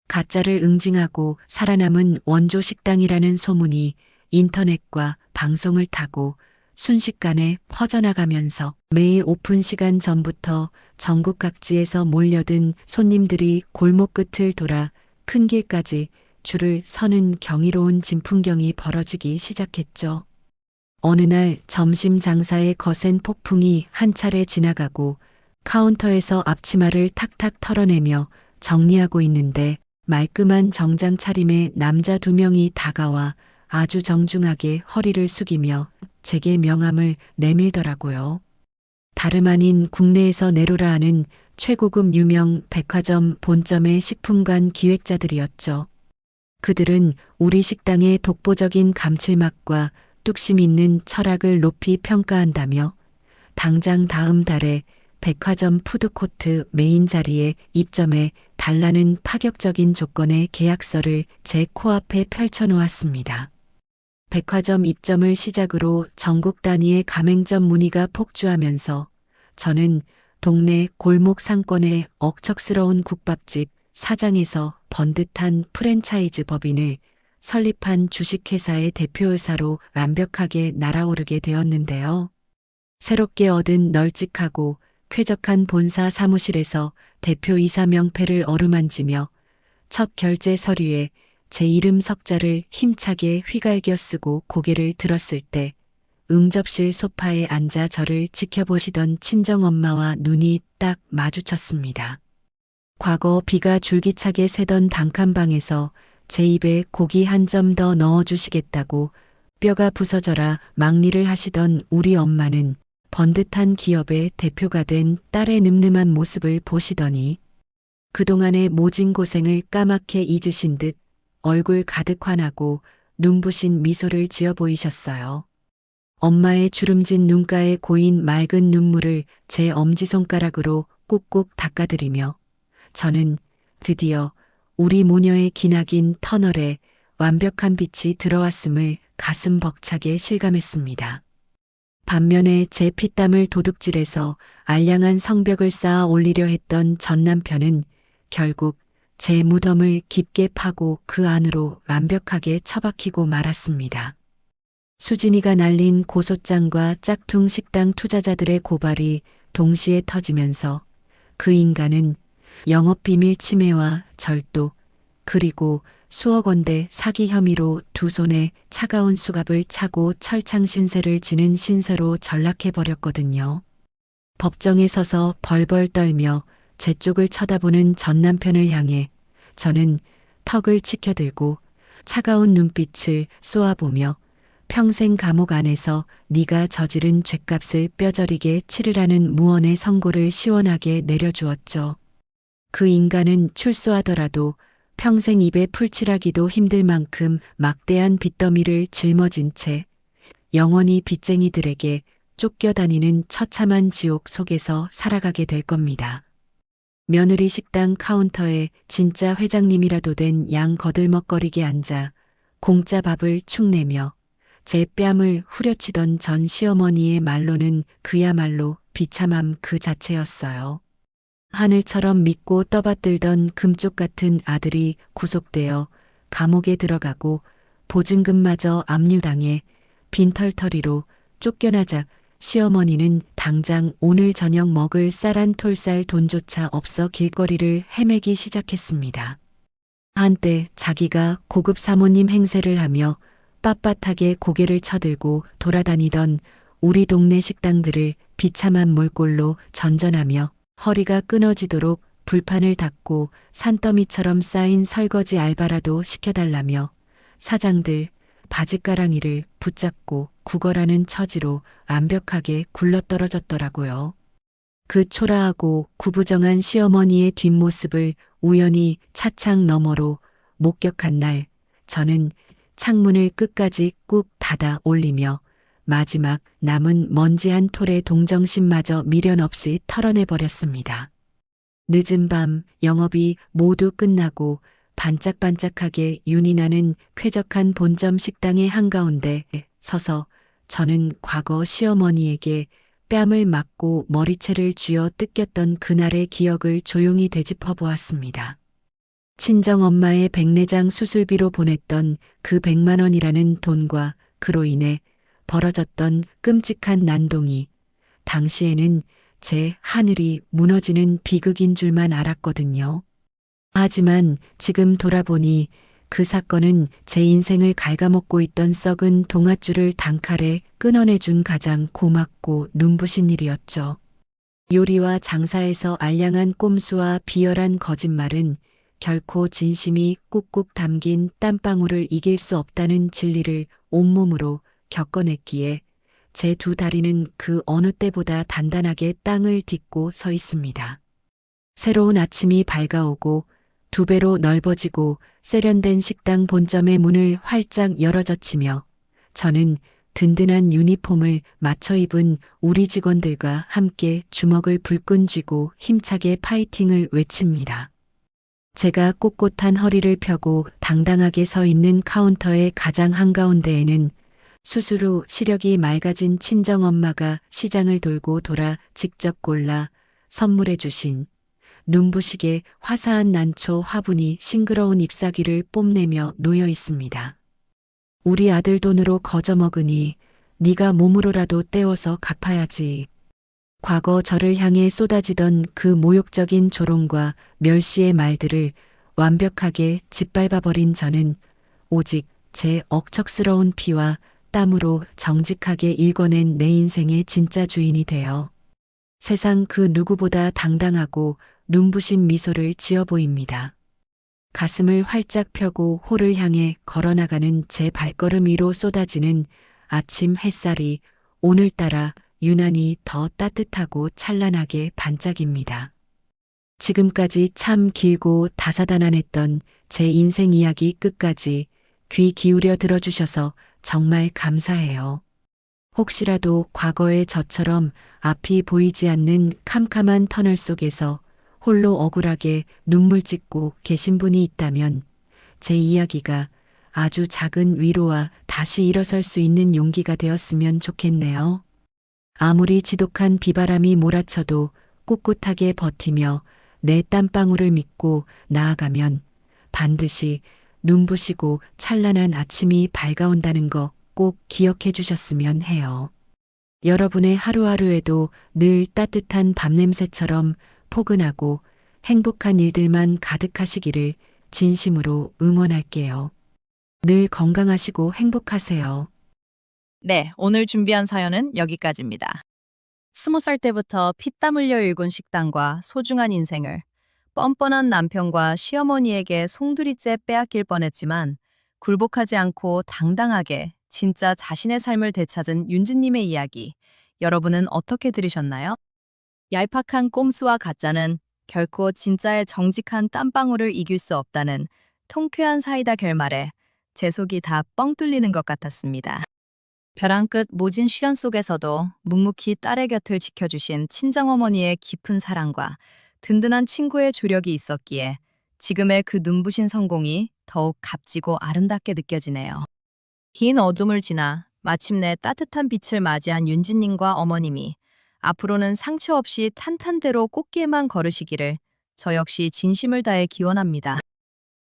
가짜를 응징하고 살아남은 원조 식당이라는 소문이 인터넷과 방송을 타고 순식간에 퍼져나가면서 매일 오픈 시간 전부터 전국 각지에서 몰려든 손님들이 골목 끝을 돌아 큰 길까지 줄을 서는 경이로운 진풍경이 벌어지기 시작했죠. 어느 날 점심 장사의 거센 폭풍이 한 차례 지나가고 카운터에서 앞치마를 탁탁 털어내며 정리하고 있는데 말끔한 정장 차림의 남자 2명이 다가와 아주 정중하게 허리를 숙이며 제게 명함을 내밀더라고요. 다름 아닌 국내에서 내로라 하는 최고급 유명 백화점 본점의 식품관 기획자들이었죠. 그들은 우리 식당의 독보적인 감칠맛과 뚝심 있는 철학을 높이 평가한다며 당장 다음 달에 백화점 푸드코트 메인 자리에 입점해 달라는 파격적인 조건의 계약서를 제 코앞에 펼쳐놓았습니다. 백화점 입점을 시작으로 전국 단위의 가맹점 문의가 폭주하면서 저는 동네 골목 상권의 억척스러운 국밥집 사장에서 번듯한 프랜차이즈 법인을 설립한 주식회사의 대표이사로 완벽하게 날아오르게 되었는데요. 새롭게 얻은 널찍하고 쾌적한 본사 사무실에서 대표이사 명패를 어루만지며 첫 결제 서류에 제 이름 석자를 힘차게 휘갈겨 쓰고 고개를 들었을 때 응접실 소파에 앉아 저를 지켜보시던 친정엄마와 눈이 딱 마주쳤습니다. 과거 비가 줄기차게 새던 단칸방에서 제 입에 고기 한 점 더 넣어주시겠다고 뼈가 부서져라 막리를 하시던 우리 엄마는 번듯한 기업의 대표가 된 딸의 늠름한 모습을 보시더니 그동안의 모진 고생을 까맣게 잊으신 듯 얼굴 가득 환하고 눈부신 미소를 지어 보이셨어요. 엄마의 주름진 눈가에 고인 맑은 눈물을 제 엄지손가락으로 꾹꾹 닦아드리며 저는 드디어 우리 모녀의 기나긴 터널에 완벽한 빛이 들어왔음을 가슴 벅차게 실감했습니다. 반면에 제 피땀을 도둑질해서 알량한 성벽을 쌓아 올리려 했던 전 남편은 결국 제 무덤을 깊게 파고 그 안으로 완벽하게 처박히고 말았습니다. 수진이가 날린 고소장과 짝퉁 식당 투자자들의 고발이 동시에 터지면서 그 인간은 영업비밀 침해와 절도 그리고 수억 원대 사기 혐의로 두 손에 차가운 수갑을 차고 철창 신세를 지는 신세로 전락해버렸거든요. 법정에 서서 벌벌 떨며 제 쪽을 쳐다보는 전 남편을 향해 저는 턱을 치켜들고 차가운 눈빛을 쏘아보며 평생 감옥 안에서 네가 저지른 죗값을 뼈저리게 치르라는 무언의 선고를 시원하게 내려주었죠. 그 인간은 출소하더라도 평생 입에 풀칠하기도 힘들 만큼 막대한 빚더미를 짊어진 채 영원히 빚쟁이들에게 쫓겨다니는 처참한 지옥 속에서 살아가게 될 겁니다. 며느리 식당 카운터에 진짜 회장님이라도 된 양 거들먹거리게 앉아 공짜 밥을 축내며 제 뺨을 후려치던 전 시어머니의 말로는 그야말로 비참함 그 자체였어요. 하늘처럼 믿고 떠받들던 금쪽 같은 아들이 구속되어 감옥에 들어가고 보증금마저 압류당해 빈털터리로 쫓겨나자 시어머니는 당장 오늘 저녁 먹을 쌀 한 톨 쌀 돈조차 없어 길거리를 헤매기 시작했습니다. 한때 자기가 고급 사모님 행세를 하며 빳빳하게 고개를 쳐들고 돌아다니던 우리 동네 식당들을 비참한 몰골로 전전하며 허리가 끊어지도록 불판을 닫고 산더미처럼 쌓인 설거지 알바라도 시켜달라며 사장들 바짓가랑이를 붙잡고 구걸하는 처지로 완벽하게 굴러떨어졌더라고요. 그 초라하고 구부정한 시어머니의 뒷모습을 우연히 차창 너머로 목격한 날 저는 창문을 끝까지 꾹 닫아 올리며 마지막 남은 먼지 한 톨의 동정심마저 미련 없이 털어내버렸습니다. 늦은 밤 영업이 모두 끝나고 반짝반짝하게 윤이 나는 쾌적한 본점 식당의 한가운데 서서 저는 과거 시어머니에게 뺨을 맞고 머리채를 쥐어 뜯겼던 그날의 기억을 조용히 되짚어 보았습니다. 친정엄마의 백내장 수술비로 보냈던 그 100만 원이라는 돈과 그로 인해 벌어졌던 끔찍한 난동이 당시에는 제 하늘이 무너지는 비극인 줄만 알았거든요. 하지만 지금 돌아보니 그 사건은 제 인생을 갉아먹고 있던 썩은 동아줄을 단칼에 끊어내준 가장 고맙고 눈부신 일이었죠. 요리와 장사에서 알량한 꼼수와 비열한 거짓말은 결코 진심이 꾹꾹 담긴 땀방울을 이길 수 없다는 진리를 온몸으로 겪어냈기에 제 두 다리는 그 어느 때보다 단단하게 땅을 딛고 서 있습니다. 새로운 아침이 밝아오고 두 배로 넓어지고 세련된 식당 본점의 문을 활짝 열어젖히며 저는 든든한 유니폼을 맞춰 입은 우리 직원들과 함께 주먹을 불끈 쥐고 힘차게 파이팅을 외칩니다. 제가 꼿꼿한 허리를 펴고 당당하게 서 있는 카운터의 가장 한가운데에는 수술 후 시력이 맑아진 친정엄마가 시장을 돌고 돌아 직접 골라 선물해 주신 눈부시게 화사한 난초 화분이 싱그러운 잎사귀를 뽐내며 놓여 있습니다. 우리 아들 돈으로 거저 먹으니 네가 몸으로라도 때워서 갚아야지. 과거 저를 향해 쏟아지던 그 모욕적인 조롱과 멸시의 말들을 완벽하게 짓밟아버린 저는 오직 제 억척스러운 피와 땀으로 정직하게 일궈낸 내 인생의 진짜 주인이 되어 세상 그 누구보다 당당하고 눈부신 미소를 지어 보입니다. 가슴을 활짝 펴고 홀을 향해 걸어나가는 제 발걸음 위로 쏟아지는 아침 햇살이 오늘따라 유난히 더 따뜻하고 찬란하게 반짝입니다. 지금까지 참 길고 다사다난했던 제 인생 이야기 끝까지 귀 기울여 들어주셔서 정말 감사해요. 혹시라도 과거의 저처럼 앞이 보이지 않는 캄캄한 터널 속에서 홀로 억울하게 눈물 짓고 계신 분이 있다면 제 이야기가 아주 작은 위로와 다시 일어설 수 있는 용기가 되었으면 좋겠네요. 아무리 지독한 비바람이 몰아쳐도 꿋꿋하게 버티며 내 땀방울을 믿고 나아가면 반드시 눈부시고 찬란한 아침이 밝아온다는 거 꼭 기억해 주셨으면 해요. 여러분의 하루하루에도 늘 따뜻한 밤냄새처럼 포근하고 행복한 일들만 가득하시기를 진심으로 응원할게요. 늘 건강하시고 행복하세요. 네, 오늘 준비한 사연은 여기까지입니다. 20살 때부터 피땀 흘려 일군 식당과 소중한 인생을 뻔뻔한 남편과 시어머니에게 송두리째 빼앗길 뻔했지만 굴복하지 않고 당당하게 진짜 자신의 삶을 되찾은 윤지님의 이야기, 여러분은 어떻게 들으셨나요? 얄팍한 꼼수와 가짜는 결코 진짜의 정직한 땀방울을 이길 수 없다는 통쾌한 사이다 결말에 제 속이 다 뻥 뚫리는 것 같았습니다. 벼랑 끝 모진 시련 속에서도 묵묵히 딸의 곁을 지켜주신 친정어머니의 깊은 사랑과 든든한 친구의 조력이 있었기에 지금의 그 눈부신 성공이 더욱 값지고 아름답게 느껴지네요. 긴 어둠을 지나 마침내 따뜻한 빛을 맞이한 윤지님과 어머님이 앞으로는 상처 없이 탄탄대로 꽃길만 걸으시기를 저 역시 진심을 다해 기원합니다.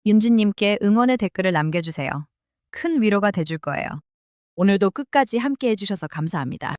윤지님께 응원의 댓글을 남겨주세요. 큰 위로가 돼줄 거예요. 오늘도 끝까지 함께 해주셔서 감사합니다.